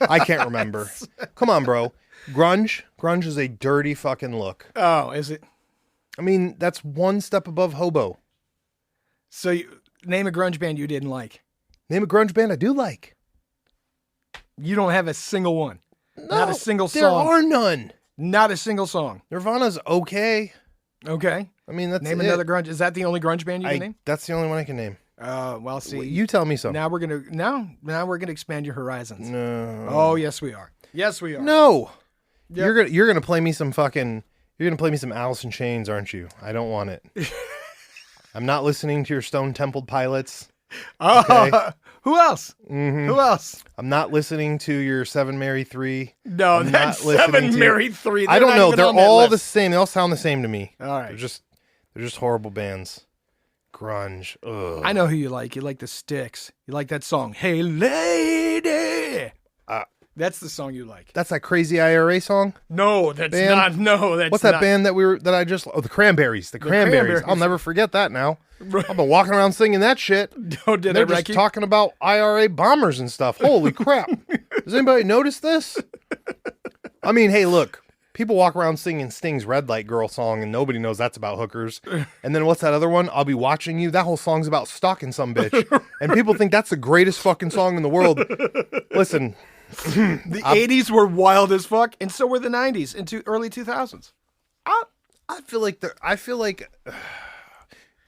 Speaker 2: I can't remember. Come on, bro. Grunge is a dirty fucking look.
Speaker 1: Oh, is it?
Speaker 2: I mean, that's one step above hobo.
Speaker 1: So name a grunge band you didn't like.
Speaker 2: Name a grunge band I do like.
Speaker 1: You don't have a single one.
Speaker 2: No,
Speaker 1: not a single song.
Speaker 2: There are none.
Speaker 1: Not a single song.
Speaker 2: Nirvana's okay.
Speaker 1: Okay.
Speaker 2: I mean, that's
Speaker 1: Name another grunge. Is that the only grunge band you can name?
Speaker 2: That's the only one I can name.
Speaker 1: Well, see.
Speaker 2: You tell me something.
Speaker 1: Now we're gonna expand your horizons.
Speaker 2: No.
Speaker 1: Oh, yes we are. Yes we are.
Speaker 2: No.
Speaker 1: Yep.
Speaker 2: You're gonna play me some Alice in Chains, aren't you? I don't want it. I'm not listening to your Stone Temple Pilots.
Speaker 1: Oh, who else?
Speaker 2: Mm-hmm.
Speaker 1: Who else?
Speaker 2: I'm not listening to your 7 Marry 3.
Speaker 1: No,
Speaker 2: I'm
Speaker 1: that's
Speaker 2: not listening
Speaker 1: 7 Marry 3.
Speaker 2: I don't
Speaker 1: not
Speaker 2: know.
Speaker 1: even
Speaker 2: They're
Speaker 1: on that
Speaker 2: all
Speaker 1: list.
Speaker 2: the same. They all sound the same to me.
Speaker 1: All right.
Speaker 2: They're just horrible bands. Grunge. Ugh.
Speaker 1: I know who you like. You like the Styx. You like that song, Hey Lady. That's the song you like.
Speaker 2: That's that crazy IRA song?
Speaker 1: No, that's
Speaker 2: band?
Speaker 1: not. No, that's
Speaker 2: What's
Speaker 1: not.
Speaker 2: that band that I just... Oh, the Cranberries. The Cranberries. I'll never forget that now. I've been walking around singing that shit.
Speaker 1: Oh, did
Speaker 2: They're just talking about IRA bombers and stuff. Holy crap. Does anybody notice this? I mean, hey, look. People walk around singing Sting's Red Light Girl song and nobody knows that's about hookers. And then what's that other one? I'll Be Watching You. That whole song's about stalking some bitch. And people think that's the greatest fucking song in the world. Listen.
Speaker 1: The 80s were wild as fuck, and so were the 90s into early 2000s.
Speaker 2: I feel like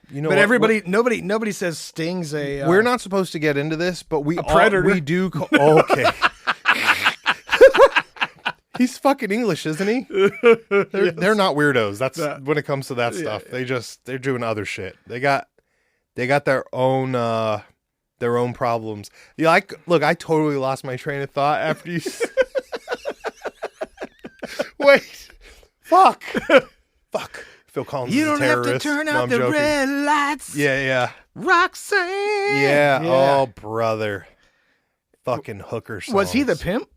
Speaker 2: you know,
Speaker 1: but
Speaker 2: what?
Speaker 1: nobody says Sting's a.
Speaker 2: We're not supposed to get into this, but we
Speaker 1: predator.
Speaker 2: We do. Okay. He's fucking English, isn't he? They're not weirdos. That's when it comes to that stuff. They're doing other shit. They got their own problems. Yeah, I totally lost my train of thought after you. Wait, fuck. Phil Collins
Speaker 1: You
Speaker 2: is a
Speaker 1: don't have
Speaker 2: terrorist.
Speaker 1: to turn
Speaker 2: No,
Speaker 1: out
Speaker 2: I'm
Speaker 1: the
Speaker 2: joking.
Speaker 1: red lights.
Speaker 2: Yeah.
Speaker 1: Roxanne.
Speaker 2: Yeah. Oh, brother. Fucking hooker songs.
Speaker 1: Was he the pimp?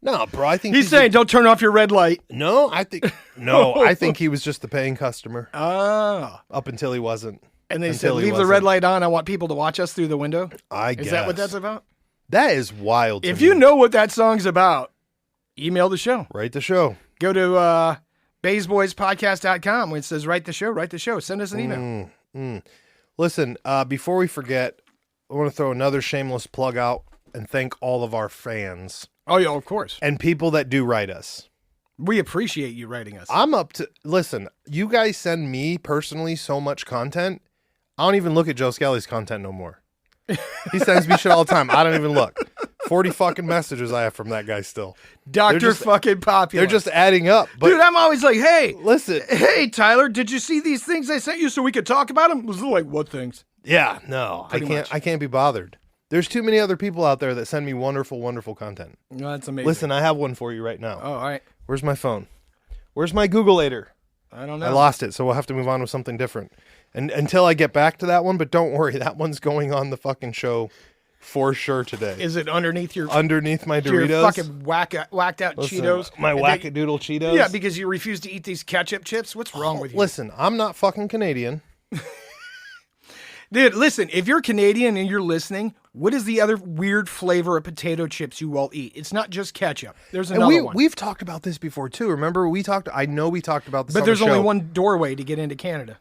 Speaker 2: No, bro. I think
Speaker 1: he's saying, "Don't turn off your red light."
Speaker 2: No, I think he was just the paying customer.
Speaker 1: Oh.
Speaker 2: Up until he wasn't.
Speaker 1: And they said, "Leave the red light on. I want people to watch us through the window."
Speaker 2: I guess.
Speaker 1: Is that what that's about?
Speaker 2: That is wild.
Speaker 1: If you know what that song's about, email the show.
Speaker 2: Write the show.
Speaker 1: Go to BaysBoysPodcast.com where it says write the show. Send us an email.
Speaker 2: Listen, before we forget, I want to throw another shameless plug out and thank all of our fans.
Speaker 1: Oh, yeah, of course.
Speaker 2: And people that do write us.
Speaker 1: We appreciate you writing us.
Speaker 2: Listen, you guys send me personally so much content. I don't even look at Joe Skelly's content no more. He sends me shit all the time. I don't even look. 40 fucking messages I have from that guy still.
Speaker 1: Dr. fucking Popular.
Speaker 2: They're just adding up. But
Speaker 1: dude, I'm always like, hey,
Speaker 2: listen.
Speaker 1: Hey, Tyler, did you see these things I sent you so we could talk about them? I was like, what things?
Speaker 2: Yeah, no, I can't be bothered. There's too many other people out there that send me wonderful, wonderful content.
Speaker 1: No, that's amazing.
Speaker 2: Listen, I have one for you right now.
Speaker 1: Oh, all right.
Speaker 2: Where's my phone? Where's my Googleator?
Speaker 1: I don't know.
Speaker 2: I lost it, so we'll have to move on with something different. And until I get back to that one, but don't worry, that one's going on the fucking show for sure today.
Speaker 1: Is it underneath my
Speaker 2: Doritos?
Speaker 1: Your fucking whacked out Cheetos?
Speaker 2: My wackadoodle Cheetos?
Speaker 1: Yeah, because you refuse to eat these ketchup chips? What's wrong with you?
Speaker 2: Listen, I'm not fucking Canadian.
Speaker 1: Dude, listen, if you're Canadian and you're listening, what is the other weird flavor of potato chips you all eat? It's not just ketchup. There's another one.
Speaker 2: We've talked about this before too. Remember, I know we talked about this.
Speaker 1: But there's
Speaker 2: on the
Speaker 1: only
Speaker 2: show.
Speaker 1: one doorway to get into Canada.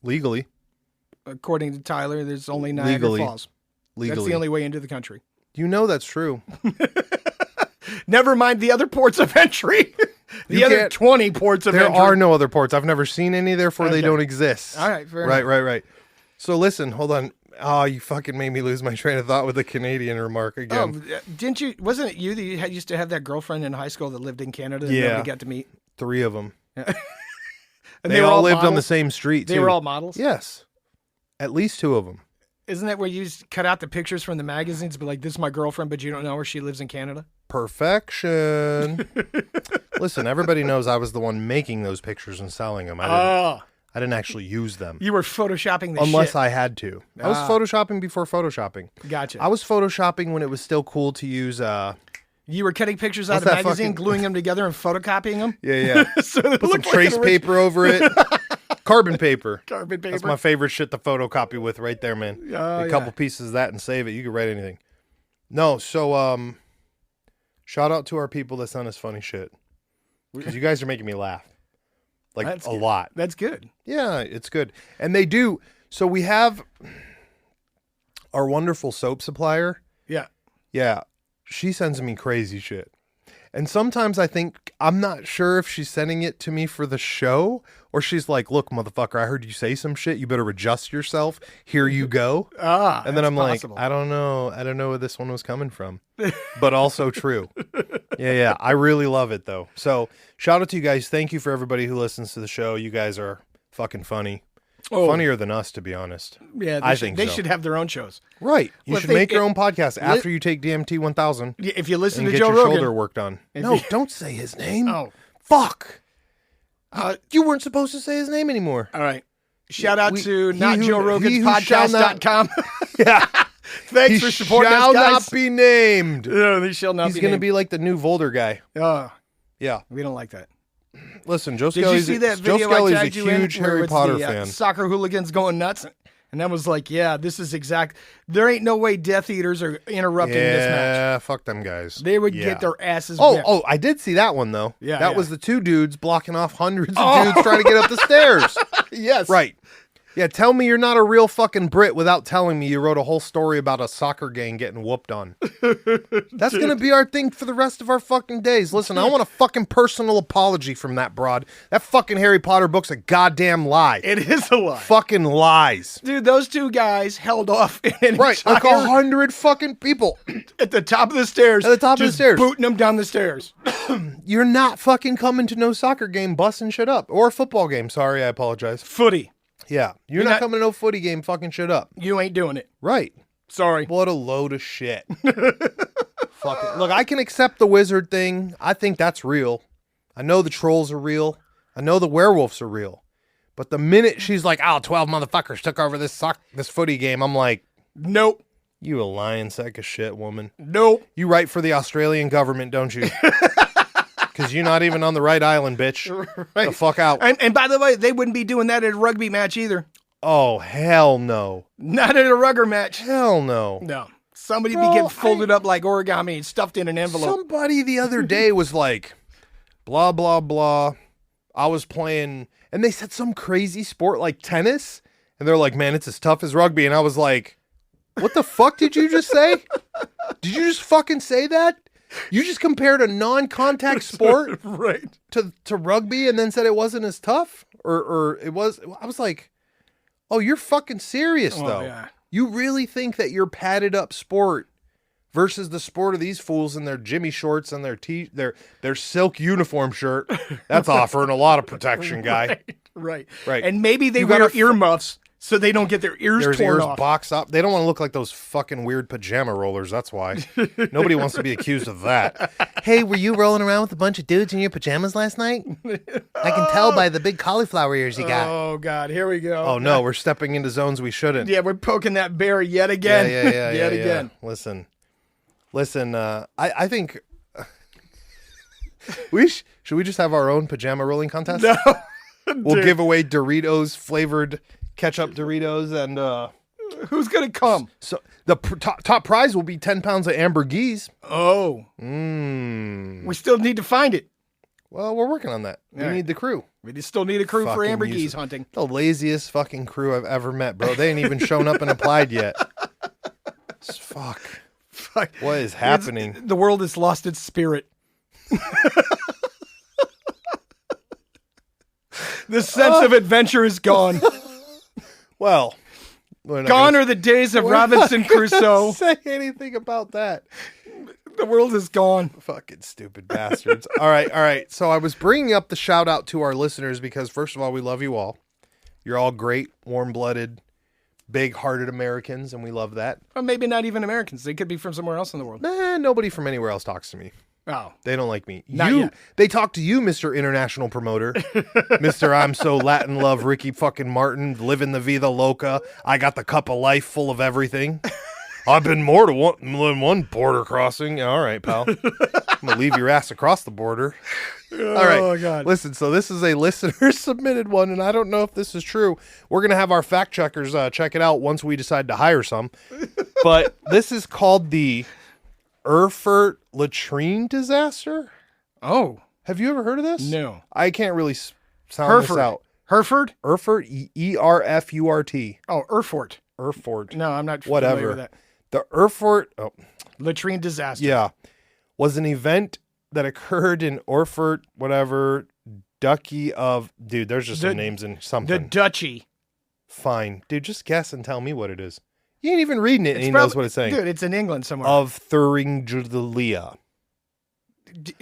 Speaker 2: Legally.
Speaker 1: According to Tyler, there's only Niagara Falls.
Speaker 2: Legally.
Speaker 1: That's the only way into the country.
Speaker 2: You know that's true.
Speaker 1: Never mind the other ports of entry. The other 20 ports of entry.
Speaker 2: There are no other ports. I've never seen any, therefore they don't exist.
Speaker 1: All right, fair enough.
Speaker 2: Right. So listen, hold on. Oh, you fucking made me lose my train of thought with the Canadian remark again.
Speaker 1: Oh, didn't you? Wasn't it you that you used to have that girlfriend in high school that lived in Canada that nobody got to meet?
Speaker 2: 3 of them.
Speaker 1: And
Speaker 2: they all lived on the same street, too.
Speaker 1: They were all models?
Speaker 2: Yes. At least 2 of them.
Speaker 1: Isn't that where you cut out the pictures from the magazines, but like, this is my girlfriend, but you don't know where she lives in Canada?
Speaker 2: Perfection. Listen, everybody knows I was the one making those pictures and selling them. I didn't actually use them.
Speaker 1: You were photoshopping the
Speaker 2: Unless
Speaker 1: shit.
Speaker 2: I had to. I was photoshopping before photoshopping.
Speaker 1: Gotcha.
Speaker 2: I was photoshopping when it was still cool to use...
Speaker 1: You were cutting pictures out of the magazine, gluing them together and photocopying them?
Speaker 2: Yeah.
Speaker 1: So they
Speaker 2: put some trace paper over it. Carbon paper.
Speaker 1: Carbon paper.
Speaker 2: That's my favorite shit to photocopy with right there, man. A couple pieces of that and save it. You can write anything. No, so shout out to our people that send us funny shit. Because you guys are making me laugh. Like a lot.
Speaker 1: That's good.
Speaker 2: Yeah, it's good. And they do. So we have our wonderful soap supplier.
Speaker 1: Yeah.
Speaker 2: Yeah. She sends me crazy shit. And sometimes I think, I'm not sure if she's sending it to me for the show or she's like, look, motherfucker, I heard you say some shit. You better adjust yourself. Here you go. And then I'm possible. Like, I don't know. I don't know where this one was coming from, but also true. Yeah. I really love it though. So shout out to you guys. Thank you for everybody who listens to the show. You guys are fucking funny. Funnier than us, to be honest.
Speaker 1: Yeah,
Speaker 2: I think
Speaker 1: they
Speaker 2: so.
Speaker 1: should have their own shows.
Speaker 2: Right. You should make your own podcast after you take DMT 1000.
Speaker 1: If you listen
Speaker 2: and
Speaker 1: to
Speaker 2: get
Speaker 1: Joe
Speaker 2: your
Speaker 1: Rogan.
Speaker 2: shoulder work done. No, don't say his name.
Speaker 1: Oh.
Speaker 2: Fuck. You weren't supposed to say his name anymore.
Speaker 1: All right. Shout out to NotJoeRogansPodcast.com.
Speaker 2: Yeah.
Speaker 1: Thanks for supporting us, guys.
Speaker 2: He shall not be named.
Speaker 1: No, he shall not
Speaker 2: He's
Speaker 1: be
Speaker 2: going to
Speaker 1: named.
Speaker 2: be like the new Volder guy. Yeah.
Speaker 1: We don't like that.
Speaker 2: Listen, Joe
Speaker 1: Did
Speaker 2: Skelly's,
Speaker 1: you see that
Speaker 2: Joe
Speaker 1: video
Speaker 2: Skelly's
Speaker 1: I
Speaker 2: a
Speaker 1: tagged you in?
Speaker 2: huge
Speaker 1: where
Speaker 2: Harry
Speaker 1: it's
Speaker 2: Potter
Speaker 1: the,
Speaker 2: fan.
Speaker 1: Soccer hooligans going nuts. And that was like, yeah, this is exact. There ain't no way Death Eaters are interrupting this match.
Speaker 2: Yeah, fuck them guys.
Speaker 1: They would get their asses
Speaker 2: Oh,
Speaker 1: whipped.
Speaker 2: oh, I did see that one, though.
Speaker 1: Yeah,
Speaker 2: That
Speaker 1: yeah.
Speaker 2: was the two dudes blocking off hundreds of dudes trying to get up the stairs.
Speaker 1: Yes.
Speaker 2: Right. Yeah, tell me you're not a real fucking Brit without telling me you wrote a whole story about a soccer gang getting whooped on. That's going to be our thing for the rest of our fucking days. Listen, I want a fucking personal apology from that broad. That fucking Harry Potter book's a goddamn lie.
Speaker 1: It is a lie.
Speaker 2: Fucking lies.
Speaker 1: Dude, those two guys held off an
Speaker 2: Right, like
Speaker 1: entire
Speaker 2: 100 fucking people.
Speaker 1: at the top of the stairs.
Speaker 2: At the top of the
Speaker 1: just
Speaker 2: stairs.
Speaker 1: booting them down the stairs.
Speaker 2: You're not fucking coming to no soccer game busting shit up. Or a football game. Sorry, I apologize.
Speaker 1: Footy.
Speaker 2: Yeah, you're not coming to no footy game fucking shit up.
Speaker 1: You ain't doing it.
Speaker 2: Right.
Speaker 1: Sorry.
Speaker 2: What a load of shit. Fuck it. Look, I can accept the wizard thing. I think that's real. I know the trolls are real. I know the werewolves are real. But the minute she's like, 12 motherfuckers took over this footy game, I'm like,
Speaker 1: nope.
Speaker 2: You a lying sack of shit, woman.
Speaker 1: Nope.
Speaker 2: You write for the Australian government, don't you? Because you're not even on the right island, bitch. Right. The fuck out.
Speaker 1: And by the way, they wouldn't be doing that at a rugby match either.
Speaker 2: Oh, hell no.
Speaker 1: Not at a rugger match.
Speaker 2: Hell no.
Speaker 1: No. Somebody be getting folded up like origami and stuffed in an envelope.
Speaker 2: Somebody the other day was like, blah, blah, blah. I was playing, and they said some crazy sport like tennis. And they're like, man, it's as tough as rugby. And I was like, what the fuck did you just say? Did you just fucking say that? You just compared a non-contact sport
Speaker 1: right
Speaker 2: to rugby and then said it wasn't as tough? Or it was, I was like, oh, you're fucking serious though.
Speaker 1: Yeah.
Speaker 2: You really think that your padded up sport versus the sport of these fools in their Jimmy shorts and their silk uniform shirt, that's offering a lot of protection, guy.
Speaker 1: Right.
Speaker 2: Right.
Speaker 1: And maybe they wear earmuffs so they don't get their ears torn off.
Speaker 2: Boxed up. They don't want to look like those fucking weird pajama rollers. That's why. Nobody wants to be accused of that. Hey, were you rolling around with a bunch of dudes in your pajamas last night? I can tell by the big cauliflower ears you got.
Speaker 1: Oh, God. Here we go.
Speaker 2: Oh, no. We're stepping into zones we shouldn't.
Speaker 1: Yeah, we're poking that bear yet again.
Speaker 2: Yeah.
Speaker 1: Yet again.
Speaker 2: Listen. I think... Should we just have our own pajama rolling contest?
Speaker 1: No.
Speaker 2: We'll give away Doritos flavored ketchup Doritos and
Speaker 1: who's gonna come?
Speaker 2: So the top prize will be 10 pounds of amber geese.
Speaker 1: Oh, we still need to find it.
Speaker 2: Well, we're working on that. We need the crew.
Speaker 1: We still need a crew for
Speaker 2: Fucking
Speaker 1: amber geese hunting.
Speaker 2: The laziest fucking crew I've ever met, bro. They ain't even shown up and applied yet. Fuck. What is happening?
Speaker 1: The world has lost its spirit. The sense of adventure is gone.
Speaker 2: Well,
Speaker 1: gone are the days of Robinson Crusoe.
Speaker 2: Say anything about that.
Speaker 1: The world is gone.
Speaker 2: Fucking stupid bastards. All right. So I was bringing up the shout out to our listeners because, first of all, we love you all. You're all great, warm-blooded, big-hearted Americans, and we love that.
Speaker 1: Or maybe not even Americans. They could be from somewhere else in the world.
Speaker 2: Nobody from anywhere else talks to me.
Speaker 1: Oh.
Speaker 2: They don't like me.
Speaker 1: Not yet.
Speaker 2: They talk to you, Mr. International Promoter. Mr. I'm so Latin love Ricky fucking Martin, living the vida loca. I got the cup of life full of everything. I've been more than one border crossing. All right, pal. I'm going to leave your ass across the border. All right.
Speaker 1: Oh, God.
Speaker 2: Listen, so this is a listener submitted one, and I don't know if this is true. We're going to have our fact checkers check it out once we decide to hire some. But this is called the Erfurt latrine disaster.
Speaker 1: Oh.
Speaker 2: Have you ever heard of this?
Speaker 1: No.
Speaker 2: I can't really sound this out.
Speaker 1: Hereford?
Speaker 2: Erfurt, E-R-F-U-R-T.
Speaker 1: Oh, Erfurt.
Speaker 2: Erfurt.
Speaker 1: No, I'm not familiar with that.
Speaker 2: The Erfurt... Oh.
Speaker 1: Latrine disaster.
Speaker 2: Yeah. Was an event that occurred in Erfurt, whatever, Duchy of... Dude, there's just some names in something.
Speaker 1: The Duchy.
Speaker 2: Fine. Dude, just guess and tell me what it is. You ain't even reading it and he knows what it's saying.
Speaker 1: Dude, it's in England somewhere.
Speaker 2: Of Thuringia.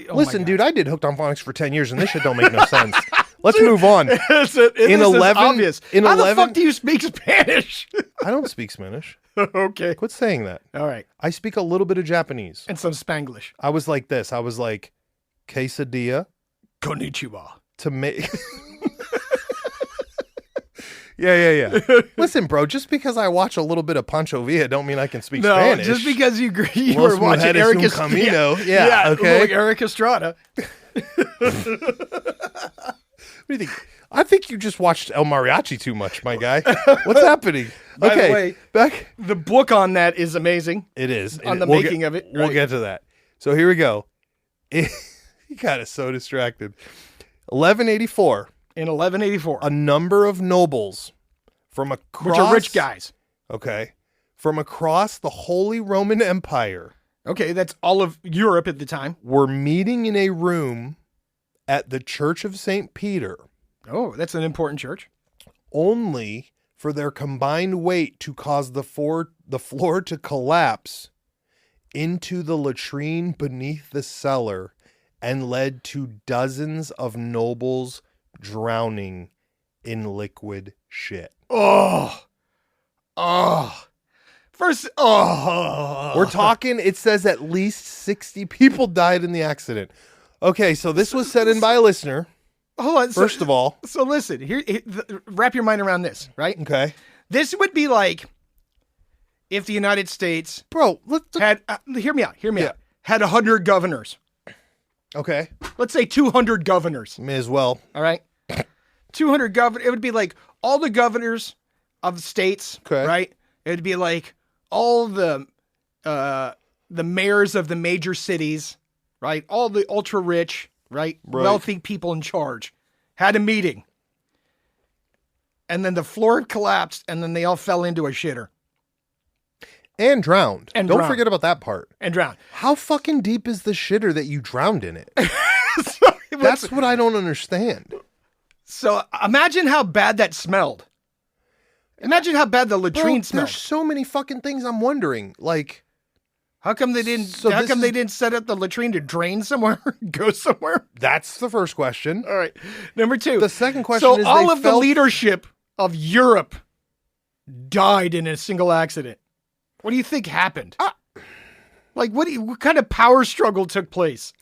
Speaker 2: Listen, dude, I did Hooked on Phonics for 10 years and this shit don't make no sense. Let's move on.
Speaker 1: In 11, obvious. How the fuck do you speak Spanish?
Speaker 2: I don't speak Spanish.
Speaker 1: Okay.
Speaker 2: Quit saying that.
Speaker 1: All right.
Speaker 2: I speak a little bit of Japanese.
Speaker 1: And some Spanglish.
Speaker 2: I was like this. I was like, quesadilla.
Speaker 1: Konnichiwa.
Speaker 2: To make... Yeah. Listen, bro, just because I watch a little bit of Pancho Villa don't mean I can speak Spanish.
Speaker 1: Just because you were watching Eric
Speaker 2: Estrada. Yeah, okay.
Speaker 1: Like Eric Estrada.
Speaker 2: What do you think? I think you just watched El Mariachi too much, my guy. What's happening?
Speaker 1: By the way, the book on that is amazing.
Speaker 2: It is.
Speaker 1: On the making of it.
Speaker 2: We'll get to that. So here we go. He got us so distracted. 1184.
Speaker 1: In 1184.
Speaker 2: A number of nobles from across...
Speaker 1: Which are rich guys.
Speaker 2: Okay. From across the Holy Roman Empire.
Speaker 1: Okay, that's all of Europe at the time.
Speaker 2: Were meeting in a room at the Church of St. Peter.
Speaker 1: Oh, that's an important church.
Speaker 2: Only for their combined weight to cause the floor to collapse into the latrine beneath the cellar and led to dozens of nobles drowning in liquid shit.
Speaker 1: We're
Speaker 2: talking, it says at least 60 people died in the accident. Okay, so this was sent in by a listener.
Speaker 1: Hold on.
Speaker 2: First of all.
Speaker 1: So listen, wrap your mind around this, right?
Speaker 2: Okay.
Speaker 1: This would be like if the United States had, hear me out, had 100 governors.
Speaker 2: Okay.
Speaker 1: Let's say 200 governors.
Speaker 2: May as well.
Speaker 1: All right. 200 governors. It would be like all the governors of states, right? It would be like all the mayors of the major cities, right? All the ultra rich, right? Wealthy people in charge had a meeting. And then the floor collapsed and then they all fell into a shitter.
Speaker 2: And drowned. Don't forget about that part.
Speaker 1: And drowned.
Speaker 2: How fucking deep is the shitter that you drowned in it? That's what I don't understand.
Speaker 1: So imagine how bad that smelled. Imagine how bad the latrine smelled.
Speaker 2: There's so many fucking things I'm wondering. Like,
Speaker 1: how come they didn't set up the latrine to drain somewhere, go somewhere?
Speaker 2: That's the first question.
Speaker 1: All right. Number two.
Speaker 2: The second question is
Speaker 1: all of the leadership of Europe died in a single accident. What do you think happened? What kind of power struggle took place?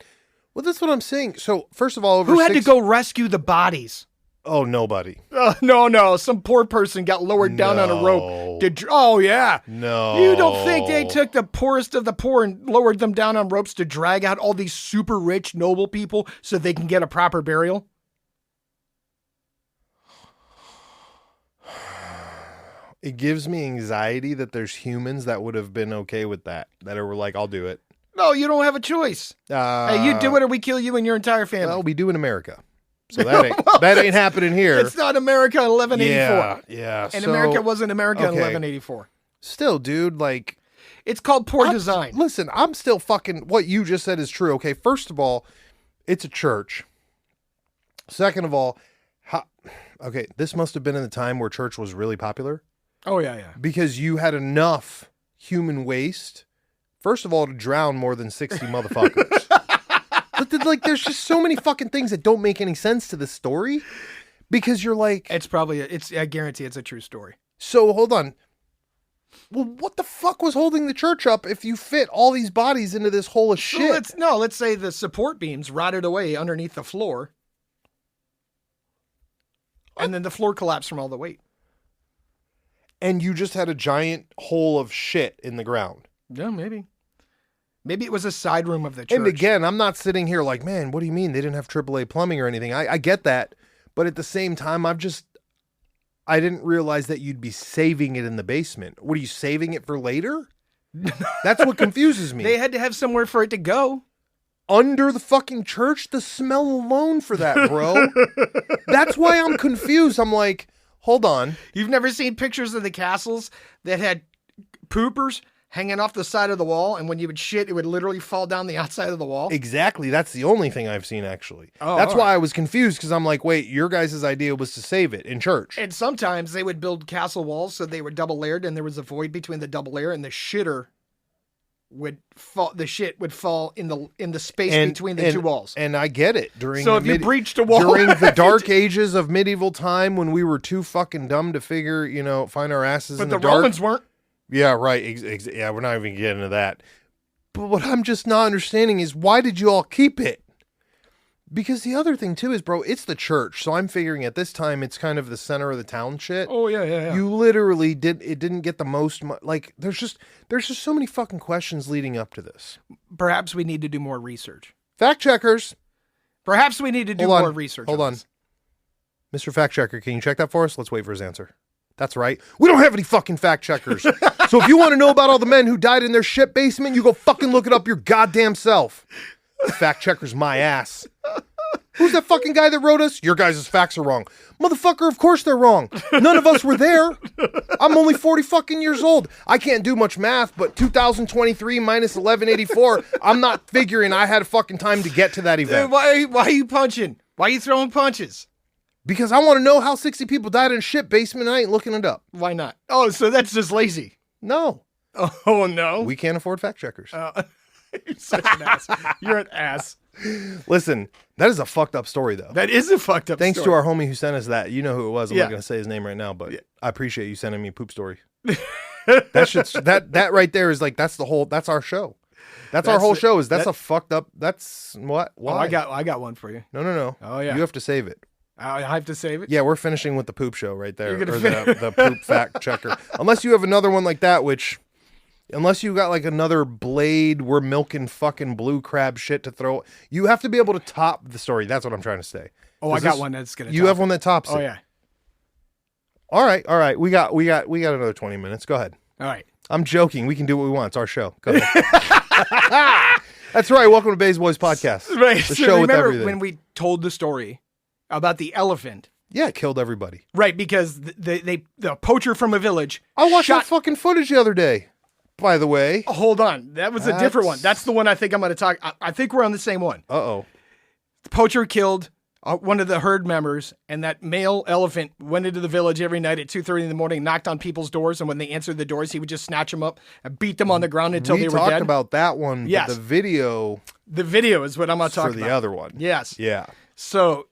Speaker 2: Well, that's what I'm saying. So, first of all,
Speaker 1: who had to go rescue the bodies?
Speaker 2: Oh, nobody.
Speaker 1: No. Some poor person got lowered down on a rope. Oh, yeah.
Speaker 2: No.
Speaker 1: You don't think they took the poorest of the poor and lowered them down on ropes to drag out all these super rich, noble people so they can get a proper burial?
Speaker 2: It gives me anxiety that there's humans that would have been okay with that were like, I'll do it.
Speaker 1: No, you don't have a choice. Hey, you do it or we kill you and your entire family.
Speaker 2: Well, we do in America. So that ain't happening here.
Speaker 1: It's not America in 1184.
Speaker 2: Yeah.
Speaker 1: And America wasn't America in 1184.
Speaker 2: Still, dude, like...
Speaker 1: It's called poor design.
Speaker 2: Listen, I'm still fucking... What you just said is true. Okay, first of all, it's a church. Second of all, okay, this must have been in the time where church was really popular.
Speaker 1: Oh, yeah.
Speaker 2: Because you had enough human waste, first of all, to drown more than 60 motherfuckers. But like, there's just so many fucking things that don't make any sense to this story. Because you're like...
Speaker 1: I guarantee it's a true story.
Speaker 2: So, hold on. Well, what the fuck was holding the church up if you fit all these bodies into this hole of shit?
Speaker 1: Let's say the support beams rotted away underneath the floor. And then the floor collapsed from all the weight.
Speaker 2: And you just had a giant hole of shit in the ground.
Speaker 1: Yeah, maybe. Maybe it was a side room of the church.
Speaker 2: And again, I'm not sitting here like, man, what do you mean? They didn't have AAA plumbing or anything. I get that. But at the same time, I didn't realize that you'd be saving it in the basement. What, are you saving it for later? That's what confuses me.
Speaker 1: They had to have somewhere for it to go.
Speaker 2: Under the fucking church? The smell alone for that, bro. That's why I'm confused. I'm like... Hold on.
Speaker 1: You've never seen pictures of the castles that had poopers hanging off the side of the wall, and when you would shit, it would literally fall down the outside of the wall?
Speaker 2: Exactly. That's the only thing I've seen, actually.
Speaker 1: Oh,
Speaker 2: that's why I was confused, because I'm like, wait, your guys' idea was to save it in church.
Speaker 1: And sometimes they would build castle walls so they were double layered, and there was a void between the double layer, and the shitter would fall. The shit would fall in the space between the two walls.
Speaker 2: And I get it.
Speaker 1: If you breached a wall
Speaker 2: during the dark ages of medieval time, when we were too fucking dumb to figure, find our asses in the dark.
Speaker 1: But the Romans weren't.
Speaker 2: Yeah, right. Yeah, we're not even getting into that. But what I'm just not understanding is, why did you all keep it? Because the other thing too is, bro, it's the church. So I'm figuring at this time it's kind of the center of the town shit.
Speaker 1: Oh yeah.
Speaker 2: You literally didn't get the most. Like there's just so many fucking questions leading up to this.
Speaker 1: Perhaps we need to do more research.
Speaker 2: Fact checkers.
Speaker 1: Perhaps we need to do more research.
Speaker 2: Hold on. Mr. Fact Checker, can you check that for us? Let's wait for his answer. That's right. We don't have any fucking fact checkers. So if you want to know about all the men who died in their shit basement, you go fucking look it up your goddamn self. Fact checkers my ass. Who's that fucking guy that wrote us? Your guys' facts are wrong. Motherfucker, of course they're wrong. None of us were there. I'm only 40 fucking years old. I can't do much math, but 2023 minus 1184, I'm not figuring I had a fucking time to get to that event.
Speaker 1: Dude, why are you punching? Why are you throwing punches?
Speaker 2: Because I want to know how 60 people died in a shit basement and I ain't looking it up.
Speaker 1: Why not? Oh, so that's just lazy.
Speaker 2: No.
Speaker 1: Oh, no.
Speaker 2: We can't afford fact checkers.
Speaker 1: You're such an ass. You're an ass.
Speaker 2: Listen, that is a fucked up story, though.
Speaker 1: That is a fucked up
Speaker 2: Thanks
Speaker 1: story.
Speaker 2: to our homie who sent us that. You know who it was. I'm not going to say his name right now, but I appreciate you sending me a poop story. that right there is like, that's our show. That's our whole show. A fucked up. That's what? Why?
Speaker 1: Oh, I got one for you.
Speaker 2: No.
Speaker 1: Oh, yeah.
Speaker 2: You have to save it.
Speaker 1: I have to save it?
Speaker 2: Yeah, we're finishing with the poop show right there.
Speaker 1: You're gonna
Speaker 2: the poop fact checker. Unless you have another one like that, unless you got like another Blade, we're milking fucking blue crab shit to throw. You have to be able to top the story. That's what I'm trying to say.
Speaker 1: Oh, I got one that's going to
Speaker 2: You have one that tops it.
Speaker 1: Oh, yeah.
Speaker 2: All right. We got another 20 minutes. Go ahead.
Speaker 1: All right.
Speaker 2: I'm joking. We can do what we want. It's our show. Go ahead. That's right. Welcome to Bays Boys Podcast.
Speaker 1: Right.
Speaker 2: The show with everything.
Speaker 1: When we told the story about the elephant?
Speaker 2: Yeah, it killed everybody.
Speaker 1: Right, because the poacher from a village.
Speaker 2: I watched that fucking footage the other day, by the way.
Speaker 1: Hold on. That was a different one. That's the one I think I'm going to talk. I think we're on the same one.
Speaker 2: Uh-oh.
Speaker 1: The poacher killed one of the herd members, and that male elephant went into the village every night at 2:30 in the morning, knocked on people's doors, and when they answered the doors, he would just snatch them up and beat them on the ground until they were dead.
Speaker 2: We talked about that one,
Speaker 1: yes.
Speaker 2: But the video...
Speaker 1: The video is what I'm going to talk about.
Speaker 2: For the other one.
Speaker 1: Yes.
Speaker 2: Yeah.
Speaker 1: So...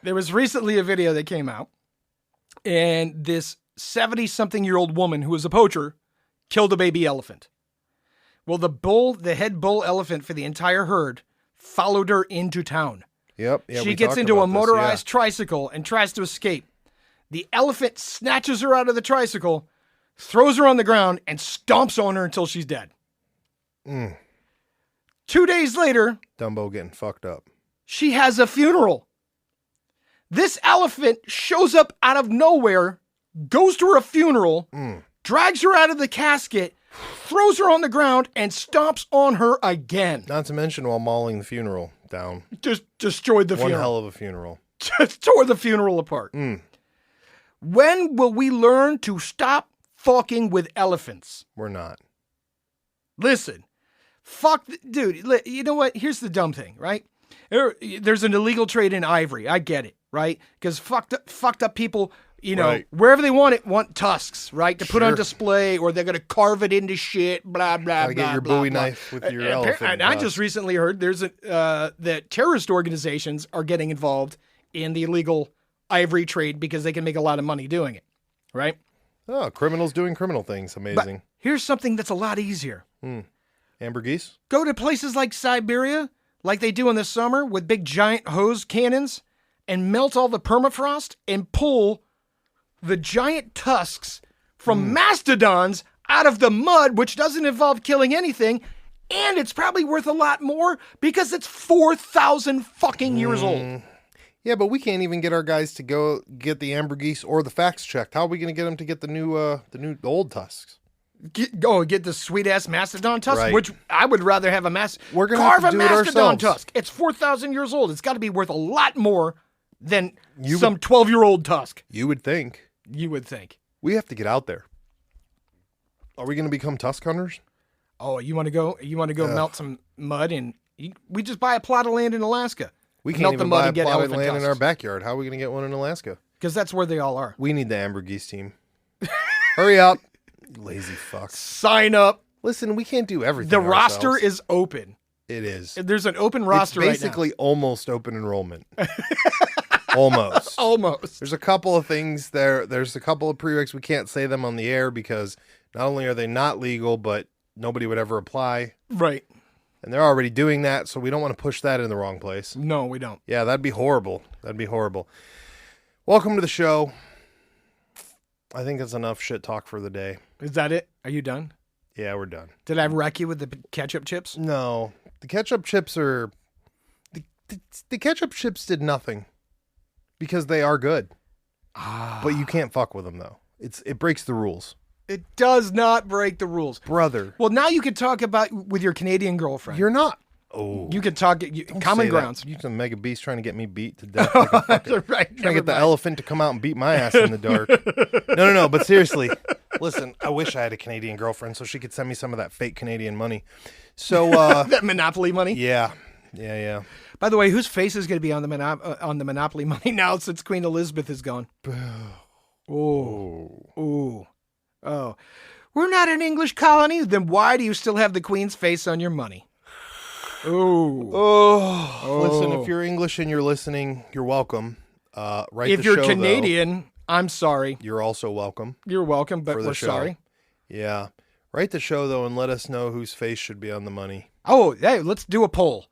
Speaker 1: there was recently a video that came out, and this 70-something-year-old woman who was a poacher killed a baby elephant. Well, the head bull elephant for the entire herd followed her into town.
Speaker 2: Yep. Yeah,
Speaker 1: she gets into a motorized tricycle and tries to escape. The elephant snatches her out of the tricycle, throws her on the ground, and stomps on her until she's dead. 2 days later...
Speaker 2: Dumbo getting fucked up.
Speaker 1: She has a funeral. This elephant shows up out of nowhere, goes to her funeral, drags her out of the casket, throws her on the ground, and stomps on her again.
Speaker 2: Not to mention while mauling the funeral down.
Speaker 1: Just destroyed the funeral.
Speaker 2: One hell of a funeral.
Speaker 1: Just tore the funeral apart. When will we learn to stop fucking with elephants?
Speaker 2: We're not.
Speaker 1: Listen, dude, you know what? Here's the dumb thing, right? There's an illegal trade in ivory. I get it, right? Because fucked up people, wherever they want tusks, right? To put on display, or they're going to carve it into shit, blah, blah,
Speaker 2: blah,
Speaker 1: get your
Speaker 2: Bowie knife with your elephant.
Speaker 1: And I just recently heard that terrorist organizations are getting involved in the illegal ivory trade because they can make a lot of money doing it, right?
Speaker 2: Oh, criminals doing criminal things. Amazing.
Speaker 1: But here's something that's a lot easier.
Speaker 2: Amber geese?
Speaker 1: Go to places like Siberia, like they do in the summer, with big giant hose cannons, and melt all the permafrost and pull the giant tusks from mastodons out of the mud, which doesn't involve killing anything, and it's probably worth a lot more because it's 4,000 fucking years old.
Speaker 2: Yeah, but we can't even get our guys to go get the amber geese or the facts checked. How are we going to get them to get the old tusks?
Speaker 1: Get the sweet ass mastodon tusk,
Speaker 2: right.
Speaker 1: Which I would rather have
Speaker 2: We're gonna
Speaker 1: carve
Speaker 2: have to
Speaker 1: a
Speaker 2: do it
Speaker 1: mastodon
Speaker 2: ourselves.
Speaker 1: tusk. It's 4,000 years old. It's got to be worth a lot more than some 12-year-old tusk.
Speaker 2: You would think.
Speaker 1: You would think.
Speaker 2: We have to get out there. Are we going to become tusk hunters?
Speaker 1: Oh, you want to go? You want to go melt some mud and we just buy a plot of land in Alaska.
Speaker 2: We can't even buy a plot of land in our backyard. How are we going to get one in Alaska?
Speaker 1: Because that's where they all are.
Speaker 2: We need the amber geese team. Hurry up. Lazy fuck.
Speaker 1: Sign up
Speaker 2: Listen, we can't do everything.
Speaker 1: The roster
Speaker 2: ourselves.
Speaker 1: is open.
Speaker 2: It is.
Speaker 1: There's an open roster
Speaker 2: It's basically
Speaker 1: right
Speaker 2: almost open enrollment. Almost.
Speaker 1: now. Almost.
Speaker 2: There's a couple of things there. There's a couple of prereqs. We can't say them on the air because not only are they not legal, but nobody would ever apply.
Speaker 1: Right.
Speaker 2: And they're already doing that, so we don't want to push that in the wrong place.
Speaker 1: No, we don't.
Speaker 2: Yeah, that'd be horrible. That'd be horrible. Welcome to the show. I think that's enough shit talk for the day.
Speaker 1: Is that it? Are you done?
Speaker 2: Yeah, we're done.
Speaker 1: Did I wreck you with the ketchup chips?
Speaker 2: No. The ketchup chips are... The ketchup chips did nothing. Because they are good. But you can't fuck with them, though. It breaks the rules.
Speaker 1: It does not break the rules.
Speaker 2: Brother.
Speaker 1: Well, now you can talk about with your Canadian girlfriend.
Speaker 2: You're not. Oh.
Speaker 1: You can talk common grounds.
Speaker 2: You're some mega beast trying to get me beat to death. Like a fucking,
Speaker 1: right.
Speaker 2: trying to get the elephant to come out and beat my ass in the dark. No. But seriously, listen, I wish I had a Canadian girlfriend so she could send me some of that fake Canadian money. So
Speaker 1: that Monopoly money.
Speaker 2: Yeah.
Speaker 1: By the way, whose face is going to be on the Monopoly money now since Queen Elizabeth is gone? Oh. We're not an English colony. Then why do you still have the Queen's face on your money?
Speaker 2: Listen, if you're English and you're listening, you're welcome.
Speaker 1: If you're Canadian, I'm sorry.
Speaker 2: You're also welcome.
Speaker 1: You're welcome, but we're sorry.
Speaker 2: Yeah. Write the show, though, and let us know whose face should be on the money.
Speaker 1: Oh, hey, let's do a poll.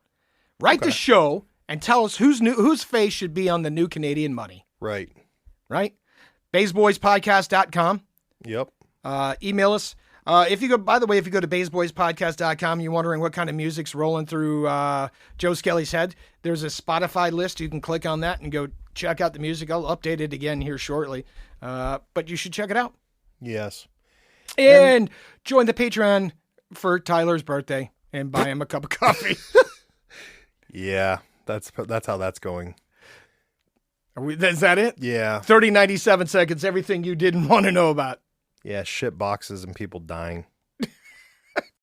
Speaker 1: Write the show and tell us whose face should be on the new Canadian money.
Speaker 2: Right.
Speaker 1: BaysBoysPodcast.com.
Speaker 2: Yep.
Speaker 1: Email us. If you go to BaysBoysPodcast.com, you're wondering what kind of music's rolling through Joe Skelly's head, there's a Spotify list. You can click on that and go check out the music. I'll update it again here shortly. But you should check it out.
Speaker 2: Yes.
Speaker 1: And join the Patreon for Tyler's birthday and buy him a cup of coffee.
Speaker 2: Yeah, that's how that's going.
Speaker 1: Is that it?
Speaker 2: Yeah.
Speaker 1: 30, 97 seconds, everything you didn't want to know about.
Speaker 2: Yeah, shit boxes and people dying.